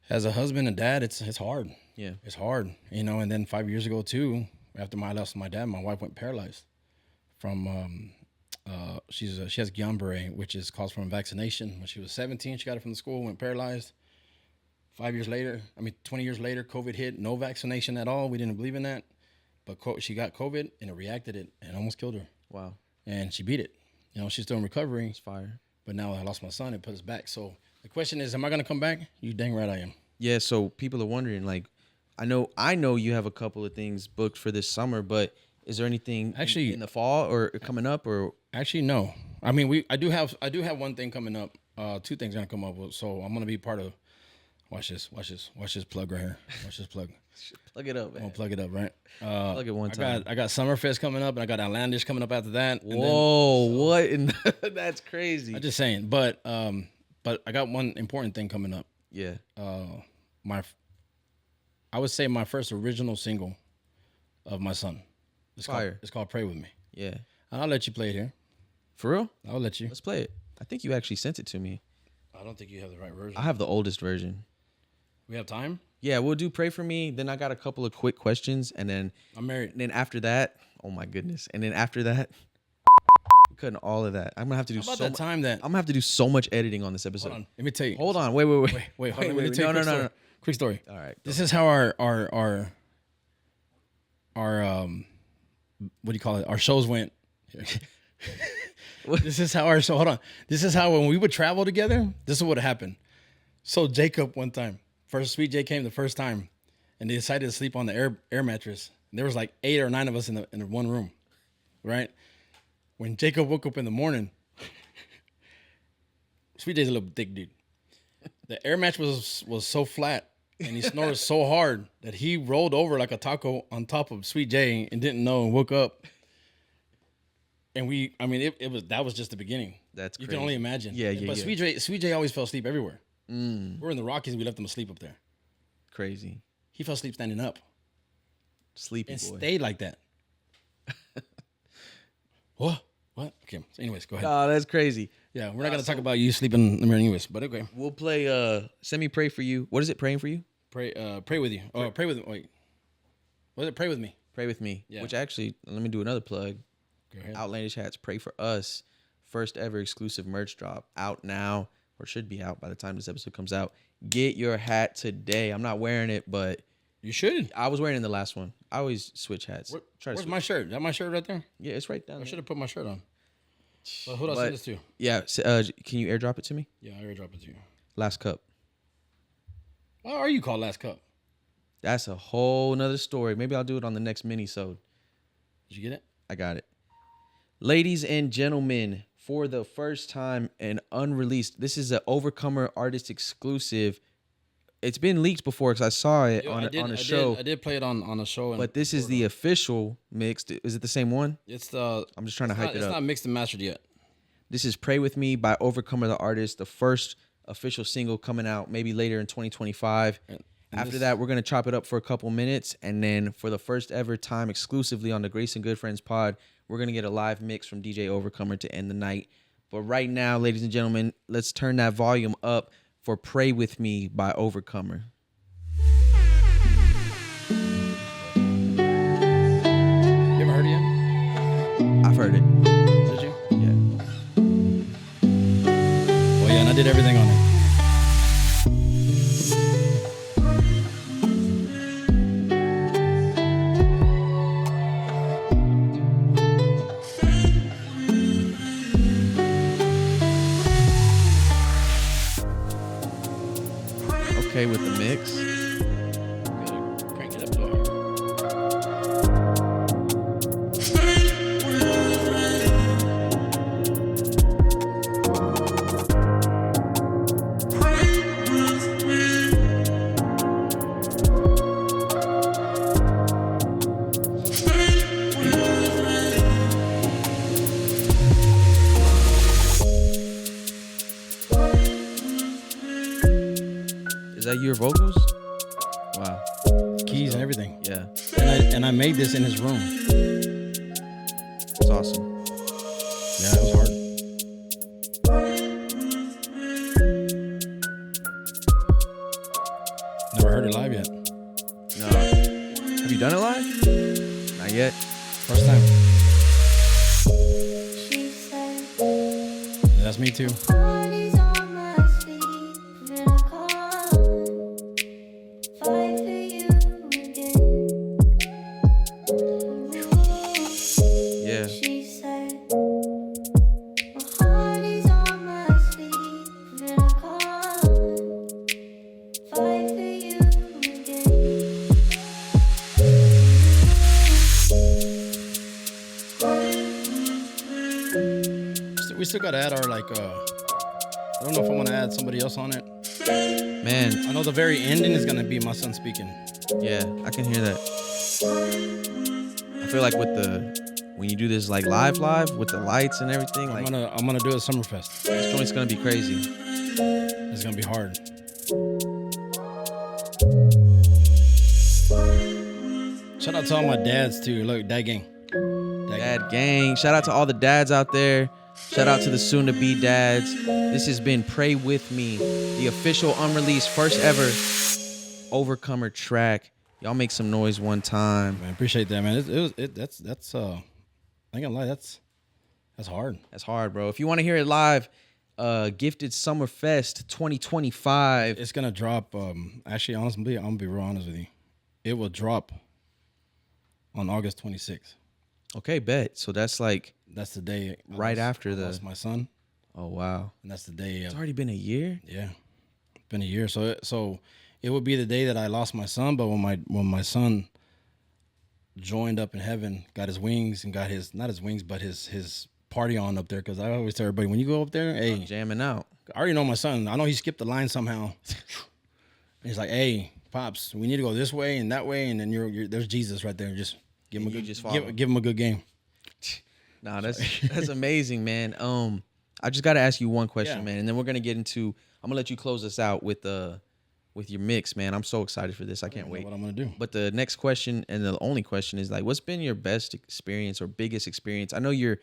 Speaker 2: as a husband and dad, it's hard.
Speaker 1: Yeah.
Speaker 2: It's hard, you know. And then 5 years ago too, after I lost my dad, my wife went paralyzed from she has Guillain-Barré, which is caused from a vaccination. When she was 17, she got it from the school, went paralyzed. 20 years later, COVID hit, no vaccination at all. We didn't believe in that, but she got COVID and it reacted it and almost killed her.
Speaker 1: Wow.
Speaker 2: And she beat it. You know, she's still in recovery.
Speaker 1: It's fire.
Speaker 2: But now I lost my son, it put us back. So the question is, am I going to come back? You dang right I am.
Speaker 1: Yeah, so people are wondering, like, I know you have a couple of things booked for this summer, but is there anything
Speaker 2: actually
Speaker 1: in the fall or coming up or?
Speaker 2: Actually, no. I mean, I do have one thing coming up. 2 things gonna come up. So I'm gonna be part of. Watch this plug right here. Watch this plug.
Speaker 1: Plug it up,
Speaker 2: I'm
Speaker 1: man.
Speaker 2: gonna plug it up, right?
Speaker 1: Plug it one time.
Speaker 2: I got Summerfest coming up, and I got Outlandish coming up after that.
Speaker 1: Whoa, what? That's crazy.
Speaker 2: I'm just saying, but I got one important thing coming up.
Speaker 1: Yeah.
Speaker 2: I would say my first original single of my son. It's called "Pray With Me."
Speaker 1: Yeah.
Speaker 2: And I'll let you play it here.
Speaker 1: For real?
Speaker 2: I'll let you.
Speaker 1: Let's play it. I think you actually sent it to me.
Speaker 2: I don't think you have the right version.
Speaker 1: I have the oldest version.
Speaker 2: We have time?
Speaker 1: Yeah, we'll do Pray For Me. Then I got a couple of quick questions. And then
Speaker 2: I'm married.
Speaker 1: And then after that, oh my goodness. And then after that, we're cutting all of that. I'm gonna have to do I'm gonna have to do so much editing on this episode.
Speaker 2: Hold on. Let me tell you.
Speaker 1: Hold on. Wait. Hold on.
Speaker 2: Let me tell you no. Quick story.
Speaker 1: All right.
Speaker 2: This is how our what do you call it? Our shows went. This is how our show. Hold on. This is how when we would travel together. This is what happened. So Jacob one time, Sweet J came the first time, and they decided to sleep on the air mattress. And there was like 8 or 9 of us in the one room, right? When Jacob woke up in the morning, Sweet J's a little thick dude. The air mattress was so flat, and he snored so hard that he rolled over like a taco on top of Sweet J and didn't know and woke up. And that was just the beginning.
Speaker 1: That's
Speaker 2: you
Speaker 1: crazy.
Speaker 2: can only imagine.
Speaker 1: Yeah.
Speaker 2: But Sweet J always fell asleep everywhere. We're in the Rockies. We left him asleep up there.
Speaker 1: Crazy.
Speaker 2: He fell asleep standing up.
Speaker 1: Sleepy
Speaker 2: and
Speaker 1: boy.
Speaker 2: Stayed like that. What? Okay. So anyways, go ahead.
Speaker 1: Oh, that's crazy.
Speaker 2: Yeah, we're not gonna talk about you sleeping in the mirror anyways. But okay.
Speaker 1: We'll play. Send me Pray For You. What is it? Praying for you?
Speaker 2: Pray with you. Oh, pray with me. Wait. What is it? Pray with me.
Speaker 1: Pray with me.
Speaker 2: Yeah.
Speaker 1: Which actually, let me do another plug.
Speaker 2: Go ahead.
Speaker 1: Outlandish Hats, Pray For Us. First ever exclusive merch drop. Out now, or should be out by the time this episode comes out. Get your hat today. I'm not wearing it, but
Speaker 2: you should.
Speaker 1: I was wearing it in the last one. I always switch hats.
Speaker 2: Where's my shirt? Is that my shirt right there?
Speaker 1: Yeah, it's right down
Speaker 2: I
Speaker 1: there.
Speaker 2: should have put my shirt on. Well, who did I send this to?
Speaker 1: Yeah, can you airdrop it to me?
Speaker 2: Yeah, I airdrop it to you.
Speaker 1: Last Cup.
Speaker 2: Why are you called Last Cup?
Speaker 1: That's a whole nother story. Maybe I'll do it on the next mini-sode.
Speaker 2: Did you get it?
Speaker 1: I got it. Ladies and gentlemen, for the first time and unreleased, this is an Overcomer artist exclusive. It's been leaked before because I saw it on a show.
Speaker 2: I did play it on a show.
Speaker 1: But this is the official mixed. Is it the same one?
Speaker 2: It's the.
Speaker 1: I'm just trying to hype it up.
Speaker 2: It's not mixed and mastered yet.
Speaker 1: This is Pray With Me by Overcomer the artist, the first official single coming out maybe later in 2025. And after that, we're going to chop it up for a couple minutes. And then for the first ever time exclusively on the Grace and Good Friends pod, we're going to get a live mix from DJ Overcomer to end the night. But right now, ladies and gentlemen, let's turn that volume up for Pray With Me by Overcomer. I've heard it.
Speaker 2: Did you?
Speaker 1: Yeah.
Speaker 2: Oh yeah, and I did everything on it.
Speaker 1: Okay with the mix.
Speaker 2: Gotta crank it up to hard.
Speaker 1: Is that your vocals? Wow.
Speaker 2: Keys and everything.
Speaker 1: Yeah.
Speaker 2: And I made this in his room.
Speaker 1: It's awesome.
Speaker 2: Yeah, it was hard. Never heard it live yet.
Speaker 1: No. Have you done it live? Not yet.
Speaker 2: First time. That's me too.
Speaker 1: Yeah.
Speaker 2: We still gotta add our I don't know if I want to add somebody else on it.
Speaker 1: Man,
Speaker 2: I know the very ending is gonna be my son speaking.
Speaker 1: yeah, I can hear that. I feel like when you do this like live with the lights and everything, like
Speaker 2: I'm gonna do a Summerfest.
Speaker 1: this joint's gonna be crazy.
Speaker 2: It's gonna be hard. Shout out to all my dads too. Look, dad gang.
Speaker 1: Dad gang. Shout out to all the dads out there. Shout out to the soon-to-be dads. This has been Pray With Me, the official unreleased first ever Overcomer track. Y'all make some noise one time.
Speaker 2: Man, appreciate that, man. That's I ain't gonna lie, that's hard.
Speaker 1: That's hard, bro. If you want to hear it live, Gifted Summerfest 2025.
Speaker 2: It's gonna drop. Actually, honestly, I'm gonna be real honest with you. It will drop on August 26th.
Speaker 1: Okay, bet. So that's like
Speaker 2: That's the day
Speaker 1: right after
Speaker 2: I lost my son,
Speaker 1: Oh wow.
Speaker 2: and that's the day.
Speaker 1: It's already been a year.
Speaker 2: Yeah, it's been a year. So it would be the day that I lost my son. But when my son joined up in heaven, got his wings and got his not his wings, but his party on up there. Because I always tell everybody when you go up there, hey,
Speaker 1: Jamming out.
Speaker 2: I already know my son. I know he skipped the line somehow. And he's like, hey, pops, we need to go this way and that way, and then you're there's Jesus right there. Just give him
Speaker 1: And
Speaker 2: a
Speaker 1: you
Speaker 2: good,
Speaker 1: just follow.
Speaker 2: give him a good game.
Speaker 1: Nah, that's amazing, man. I just gotta ask you one question,
Speaker 2: Yeah.
Speaker 1: man, and then we're gonna get into. I'm gonna let you close us out with your mix, man. I'm so excited for this. I can't wait.
Speaker 2: What I'm gonna do?
Speaker 1: But the next question and the only question is like, what's been your best experience or biggest experience? I know you're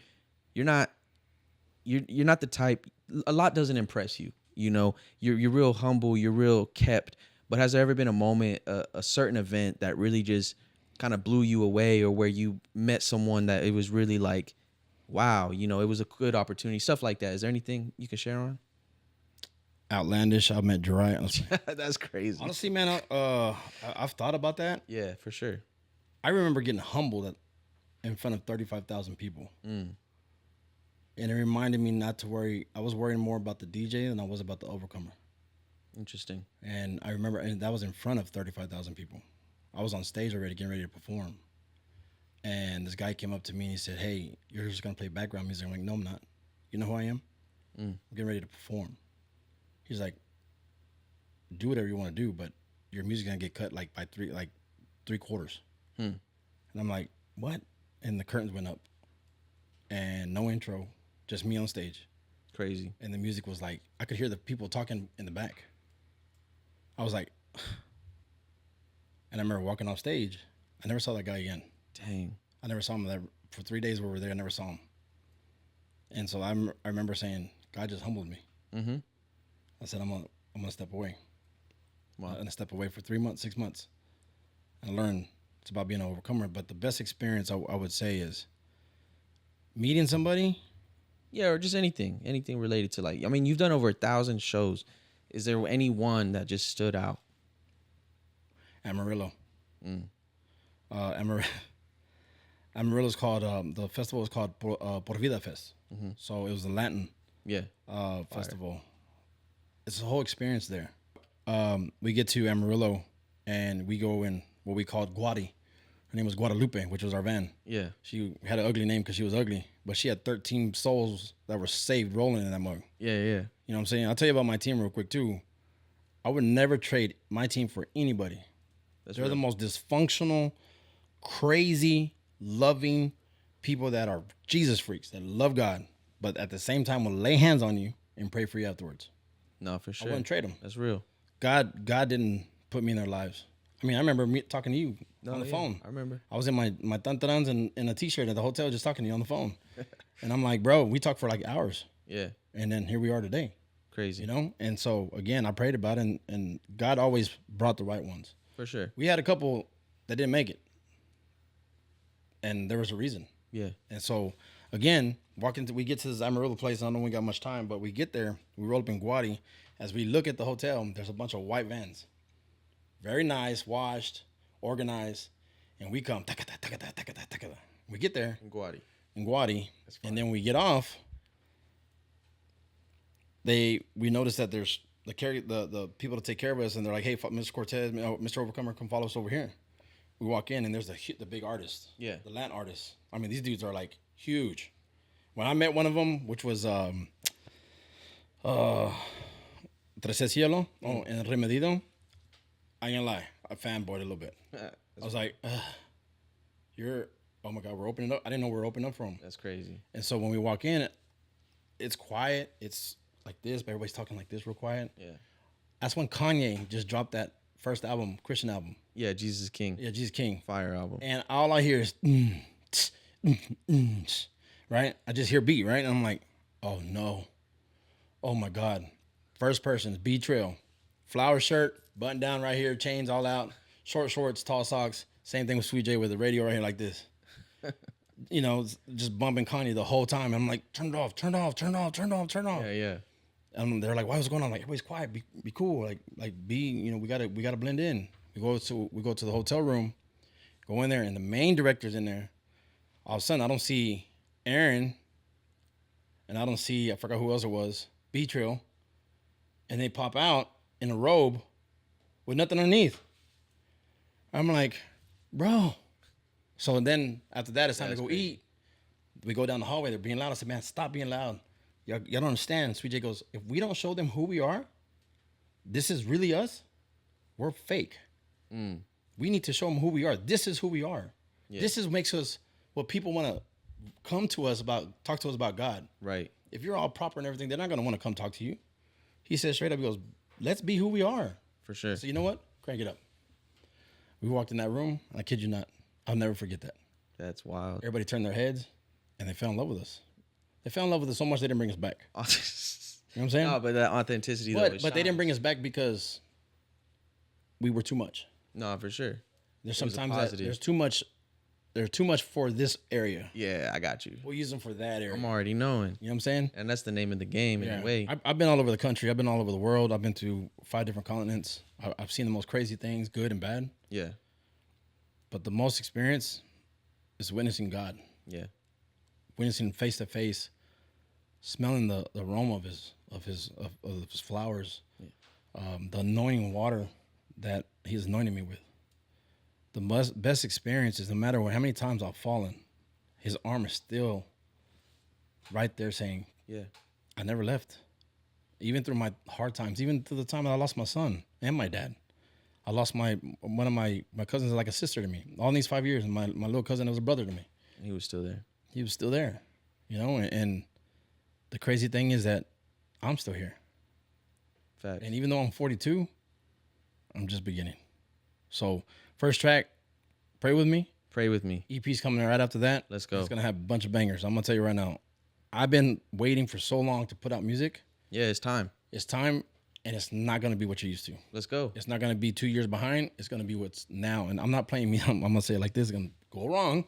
Speaker 1: not the type. A lot doesn't impress you. You know, you're real humble. You're real kept. But has there ever been a moment, a certain event that really just kind of blew you away, or where you met someone that it was really like, wow, you know, it was a good opportunity, stuff like that? Is there anything you can share on?
Speaker 2: Outlandish. I met Jariah.
Speaker 1: That's crazy.
Speaker 2: Honestly, man, I've thought about that.
Speaker 1: Yeah, for sure.
Speaker 2: I remember getting humbled in front of 35,000 people.
Speaker 1: Mm.
Speaker 2: And it reminded me not to worry. I was worrying more about the DJ than I was about the overcomer.
Speaker 1: Interesting.
Speaker 2: And I remember, and that was in front of 35,000 people. I was on stage already, getting ready to perform. And this guy came up to me and he said, hey, you're just going to play background music. I'm like, no, I'm not. You know who I am? I'm getting ready to perform. He's like, do whatever you want to do, but your music's going to get cut like by three quarters. And I'm like, what? And the curtains went up. And no intro, just me on stage.
Speaker 1: Crazy.
Speaker 2: And the music was like, I could hear the people talking in the back. I was like, and I remember walking off stage. I never saw that guy again.
Speaker 1: Dang.
Speaker 2: I never saw him. For 3 days we were there, I never saw him. And so I remember saying, God just humbled me.
Speaker 1: Mm-hmm.
Speaker 2: I said, I'm gonna step away.
Speaker 1: Wow.
Speaker 2: I'm gonna step away for 3 months, 6 months. I learned it's about being an overcomer. But the best experience I would say is Meeting somebody.
Speaker 1: Yeah, or just anything related to like. I mean, you've done over 1,000 shows. Is there any one that just stood out?
Speaker 2: Amarillo.
Speaker 1: Mm.
Speaker 2: Amarillo's called the festival is called Por Vida Fest.
Speaker 1: Mm-hmm.
Speaker 2: So it was a Latin
Speaker 1: Yeah.
Speaker 2: festival. It's a whole experience there. We get to Amarillo and we go in what we called Guadi. Her name was Guadalupe, which was our van.
Speaker 1: Yeah.
Speaker 2: She had an ugly name because she was ugly, but she had 13 souls that were saved rolling in that mug.
Speaker 1: Yeah. Yeah.
Speaker 2: You know what I'm saying? I'll tell you about my team real quick too. I would never trade my team for anybody. They're
Speaker 1: real.
Speaker 2: the most dysfunctional, crazy, loving people that are Jesus freaks that love God, but at the same time will lay hands on you and pray for you afterwards.
Speaker 1: No, for
Speaker 2: I
Speaker 1: sure.
Speaker 2: wouldn't trade them.
Speaker 1: That's real.
Speaker 2: God didn't put me in their lives. I mean, I remember me talking to you on the phone.
Speaker 1: I remember.
Speaker 2: I was in my tantarans and in a t-shirt at the hotel just talking to you on the phone. And I'm like, bro, we talked for like hours.
Speaker 1: Yeah.
Speaker 2: And then here we are today.
Speaker 1: Crazy.
Speaker 2: You know? And so, again, I prayed about it, and God always brought the right ones.
Speaker 1: For sure.
Speaker 2: We had a couple that didn't make it. And there was a reason.
Speaker 1: Yeah.
Speaker 2: And so, again, we get to this Amarillo place. I don't know we got much time, but we get there. We roll up in Guadi. As we look at the hotel, there's a bunch of white vans. Very nice, washed, organized. And we come. We get there in Guadi. And then we get off. We notice that there's the people to take care of us. And they're like, hey, Mr. Cortez, Mr. Overcomer, come follow us over here. We walk in, and there's the big artist.
Speaker 1: Yeah.
Speaker 2: The Latin artist. I mean, these dudes are like huge. When I met one of them, which was Tres Cielo, and Remedido, I ain't gonna lie, I fanboyed a little bit. I was like, oh my God, we're opening up. I didn't know we were opening up for them.
Speaker 1: That's crazy.
Speaker 2: And so when we walk in, it's quiet. It's like this, but everybody's talking like this real quiet.
Speaker 1: Yeah.
Speaker 2: That's when Kanye just dropped that first album, Christian album.
Speaker 1: Yeah, Jesus King.
Speaker 2: Yeah, Jesus King.
Speaker 1: Fire album.
Speaker 2: And all I hear is, right? I just hear beat, right? And I'm like, oh no. Oh my God. First person is B Trail. Flower shirt, button down right here, chains all out, short shorts, tall socks. Same thing with Sweet J with the radio right here like this. You know, just bumping Kanye the whole time. I'm like, turn it off, turn it off, turn it off, turn it off, turn it off.
Speaker 1: Yeah, yeah.
Speaker 2: And they're like, why was going on? I'm like, everybody's quiet, be cool. Like be, you know, we gotta blend in. We go to the hotel room, go in there, and the main director's in there. All of a sudden, I don't see Aaron, and I don't see, I forgot who else it was, B Trail, and they pop out in a robe with nothing underneath. I'm like, bro. So then after that, it's time to go eat. We go down the hallway. They're being loud. I said, man, stop being loud. Y'all don't understand. Sweet J goes, if we don't show them who we are, this is really us, we're fake. We need to show them who we are. This is who we are. Yeah. This makes us what people want to come to us about, talk to us about God.
Speaker 1: Right.
Speaker 2: If you're all proper and everything, they're not going to want to come talk to you. He says straight up, he goes, let's be who we are.
Speaker 1: For sure.
Speaker 2: So you know what? Crank it up. We walked in that room. I kid you not. I'll never forget that.
Speaker 1: That's wild.
Speaker 2: Everybody turned their heads and they fell in love with us. They fell in love with us so much they didn't bring us back. You know what I'm saying?
Speaker 1: No, but that authenticity though.
Speaker 2: But they didn't bring us back because we were too much.
Speaker 1: No, for sure.
Speaker 2: There's sometimes that there's too much. There's too much for this area.
Speaker 1: Yeah, I got you.
Speaker 2: We'll use them for that area.
Speaker 1: I'm already knowing.
Speaker 2: You know what I'm saying?
Speaker 1: And that's the name of the game in a way.
Speaker 2: I've been all over the country. I've been all over the world. I've been to 5 different continents. I've seen the most crazy things, good and bad.
Speaker 1: Yeah.
Speaker 2: But the most experience is witnessing God.
Speaker 1: Yeah.
Speaker 2: Witnessing face to face, smelling the aroma of his flowers, the anointing water that He's anointing me with. The best experience is no matter how many times I've fallen, His arm is still right there saying,
Speaker 1: yeah,
Speaker 2: I never left. Even through my hard times, even to the time that I lost my son and my dad. I lost one of my cousins like a sister to me. All in these 5 years, and my little cousin was a brother to me.
Speaker 1: He was still there.
Speaker 2: He was still there, you know. And the crazy thing is that I'm still here.
Speaker 1: Facts.
Speaker 2: And even though I'm 42, I'm just beginning. So first track, Pray With Me.
Speaker 1: Pray With Me.
Speaker 2: EP's coming right after that.
Speaker 1: Let's go.
Speaker 2: It's gonna have a bunch of bangers. I'm gonna tell you right now. I've been waiting for so long to put out music.
Speaker 1: Yeah, it's time.
Speaker 2: It's time. And it's not going to be what you're used to.
Speaker 1: Let's go.
Speaker 2: It's not going to be 2 years behind. It's going to be what's now. And I'm not playing me. I'm going to say it like this. It's going to go wrong.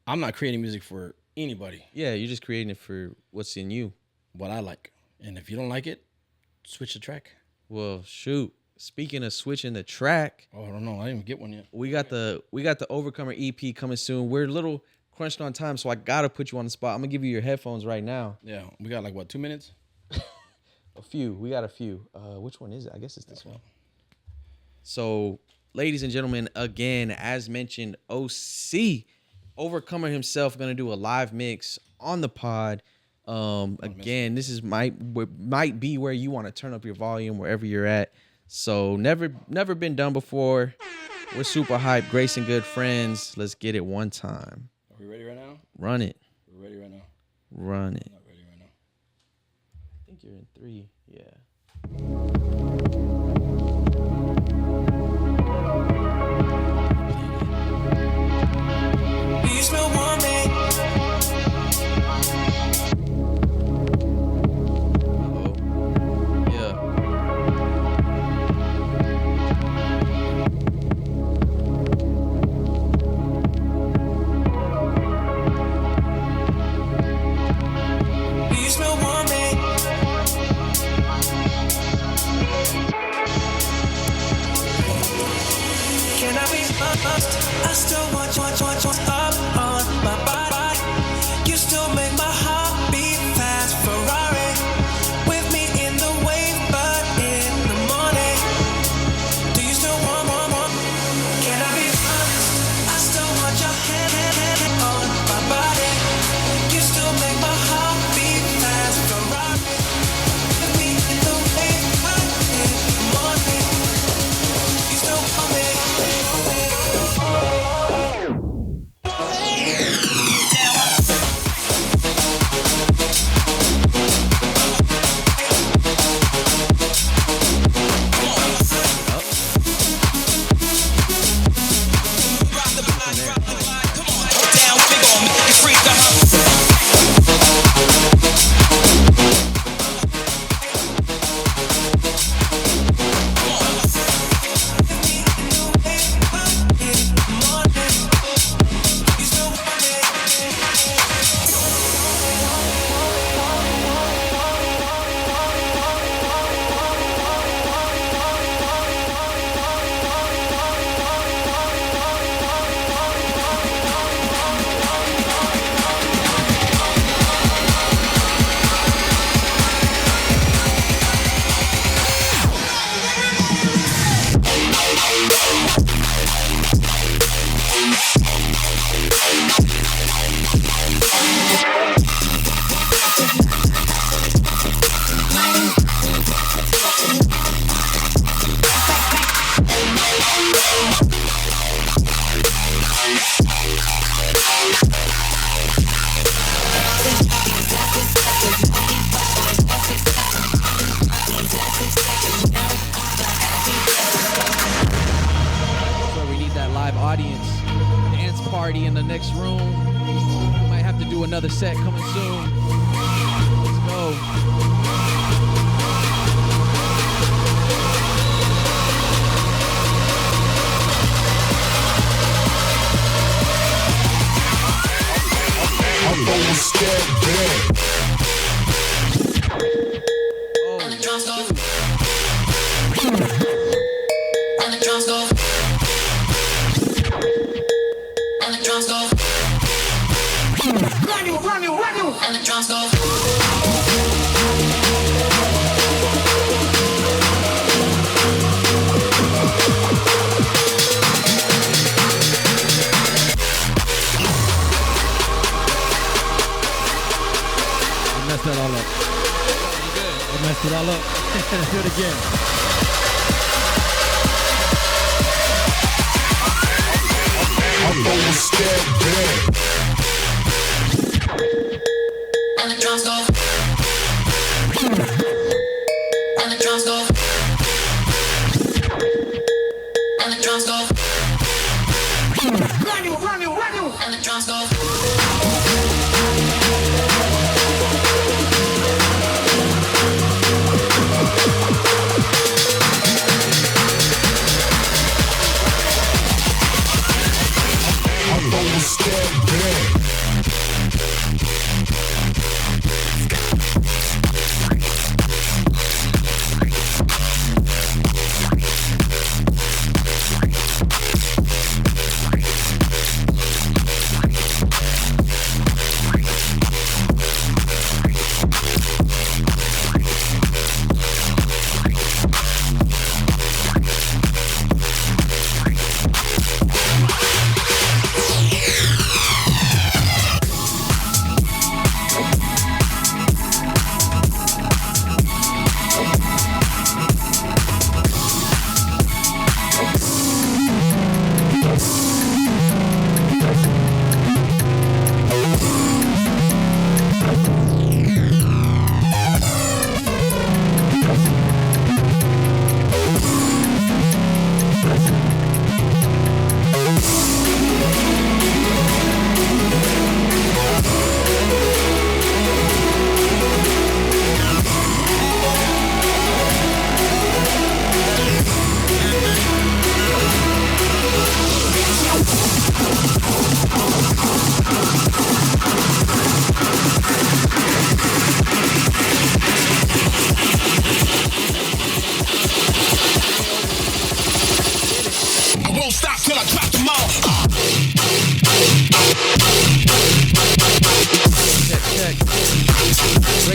Speaker 2: I'm not creating music for anybody.
Speaker 1: Yeah, you're just creating it for what's in you.
Speaker 2: What I like. And if you don't like it, switch the track.
Speaker 1: Well, shoot. Speaking of switching the track,
Speaker 2: Oh, I don't know. I didn't even get one yet.
Speaker 1: we got the Overcomer EP coming soon. We're a little crunched on time, so I gotta put you on the spot. I'm gonna give you your headphones right now.
Speaker 2: Yeah, we got like what, 2 minutes?
Speaker 1: A few. We got a few. Which one is it? I guess it's this one. So, ladies and gentlemen, again, as mentioned, OC Overcomer himself gonna do a live mix on the pod. Again, this is might be where you want to turn up your volume wherever you're at. So never been done before. We're super hyped, Grace and good friends. Let's get it one time.
Speaker 2: Are we ready right now?
Speaker 1: Run it.
Speaker 2: We're ready right now.
Speaker 1: Run it.
Speaker 2: Not ready right now.
Speaker 1: I think you're in 3. Yeah.
Speaker 3: You still want me?
Speaker 1: Uh-oh. Yeah.
Speaker 3: You still want me? Can I be honest? I still want up on my body. You still make my heart beat fast. Ferrari with me in the wave, but in the morning. Do you still want? Can I be honest? I still want your hand on my body. You still make my heart beat fast. Ferrari with me in the wave, but in the morning. You still want me?
Speaker 1: So we need that live audience. Dance party in the next room. We might have to do another set coming soon. Let's go.
Speaker 3: And the drums go. And the drums go. And the drums go. And the drums go.
Speaker 2: I messed that all up. I messed it all up. Do it again.
Speaker 3: And the drums go. And the drums go. And the drums go. And the drums go.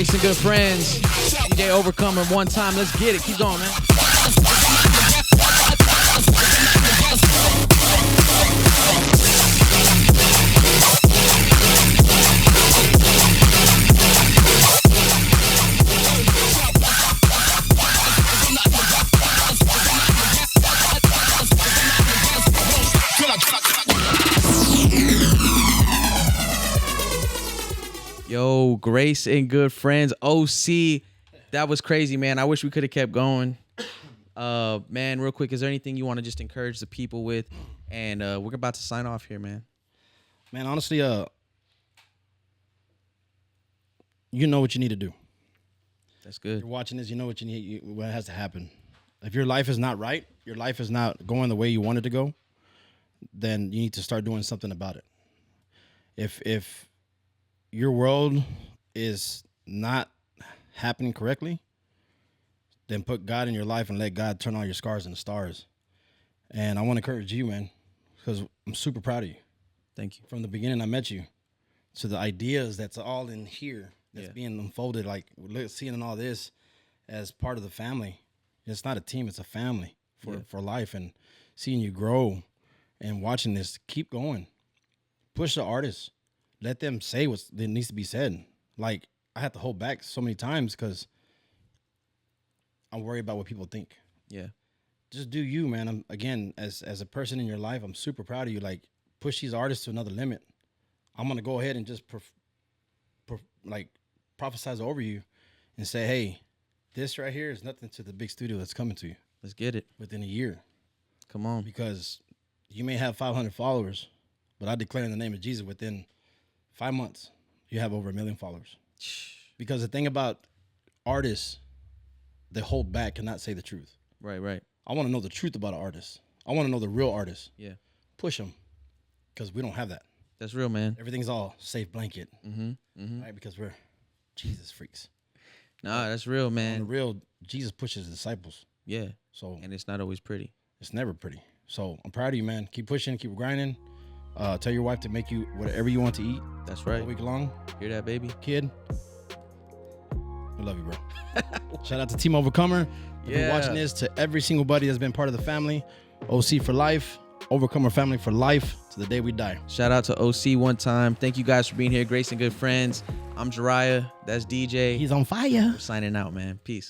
Speaker 1: Grace and good friends. DJ Overcomer one time. Let's get it. Keep going, man. Yo, Grace and good friends. OC, that was crazy, man. I wish we could have kept going. Man, real quick, is there anything you want to just encourage the people with? And we're about to sign off here, man.
Speaker 2: Man, honestly, you know what you need to do.
Speaker 1: That's good.
Speaker 2: You're watching this, you know what you need, what has to happen. If your life is not right, your life is not going the way you want it to go, then you need to start doing something about it. If your world is not happening correctly, then put God in your life and let God turn all your scars into stars. And I want to encourage you, man, because I'm super proud of you.
Speaker 1: Thank you.
Speaker 2: From the beginning I met you to the ideas that's all in here that's being unfolded, like seeing all this as part of the family. It's not a team, it's a family for life. And seeing you grow and watching this, keep going. Push the artists. Let them say what needs to be said. Like, I had to hold back so many times because I'm worried about what people think.
Speaker 1: Yeah.
Speaker 2: Just do you, man. Again, as a person in your life, I'm super proud of you. Like, push these artists to another limit. I'm going to go ahead and just prophesize over you and say, hey, this right here is nothing to the big studio that's coming to you.
Speaker 1: Let's get it.
Speaker 2: Within a year.
Speaker 1: Come on.
Speaker 2: Because you may have 500 followers, but I declare in the name of Jesus, within 5 months, you have over 1 million followers. Because the thing about artists, they hold back and not say the truth.
Speaker 1: Right.
Speaker 2: I want to know the truth about an artist. I want to know the real artist.
Speaker 1: Yeah.
Speaker 2: Push them, because we don't have that.
Speaker 1: That's real, man.
Speaker 2: Everything's all safe blanket.
Speaker 1: Mm-hmm.
Speaker 2: Right? Because we're Jesus freaks.
Speaker 1: Nah, that's real,
Speaker 2: On the
Speaker 1: man.
Speaker 2: real, Jesus pushes his disciples.
Speaker 1: Yeah.
Speaker 2: So
Speaker 1: And it's not always pretty.
Speaker 2: it's never pretty. So I'm proud of you, man. Keep pushing, keep grinding. Tell your wife to make you whatever you want to eat.
Speaker 1: That's
Speaker 2: All
Speaker 1: right.
Speaker 2: week long.
Speaker 1: Hear that, baby?
Speaker 2: Kid, I love you, bro. Shout out to Team Overcomer. If you're watching this, to every single buddy that's been part of the family. OC for life. Overcomer family for life to the day we die.
Speaker 1: Shout out to OC one time. Thank you guys for being here. Grace and good friends. I'm Jariah. That's DJ.
Speaker 2: He's on fire.
Speaker 1: We're signing out, man. Peace.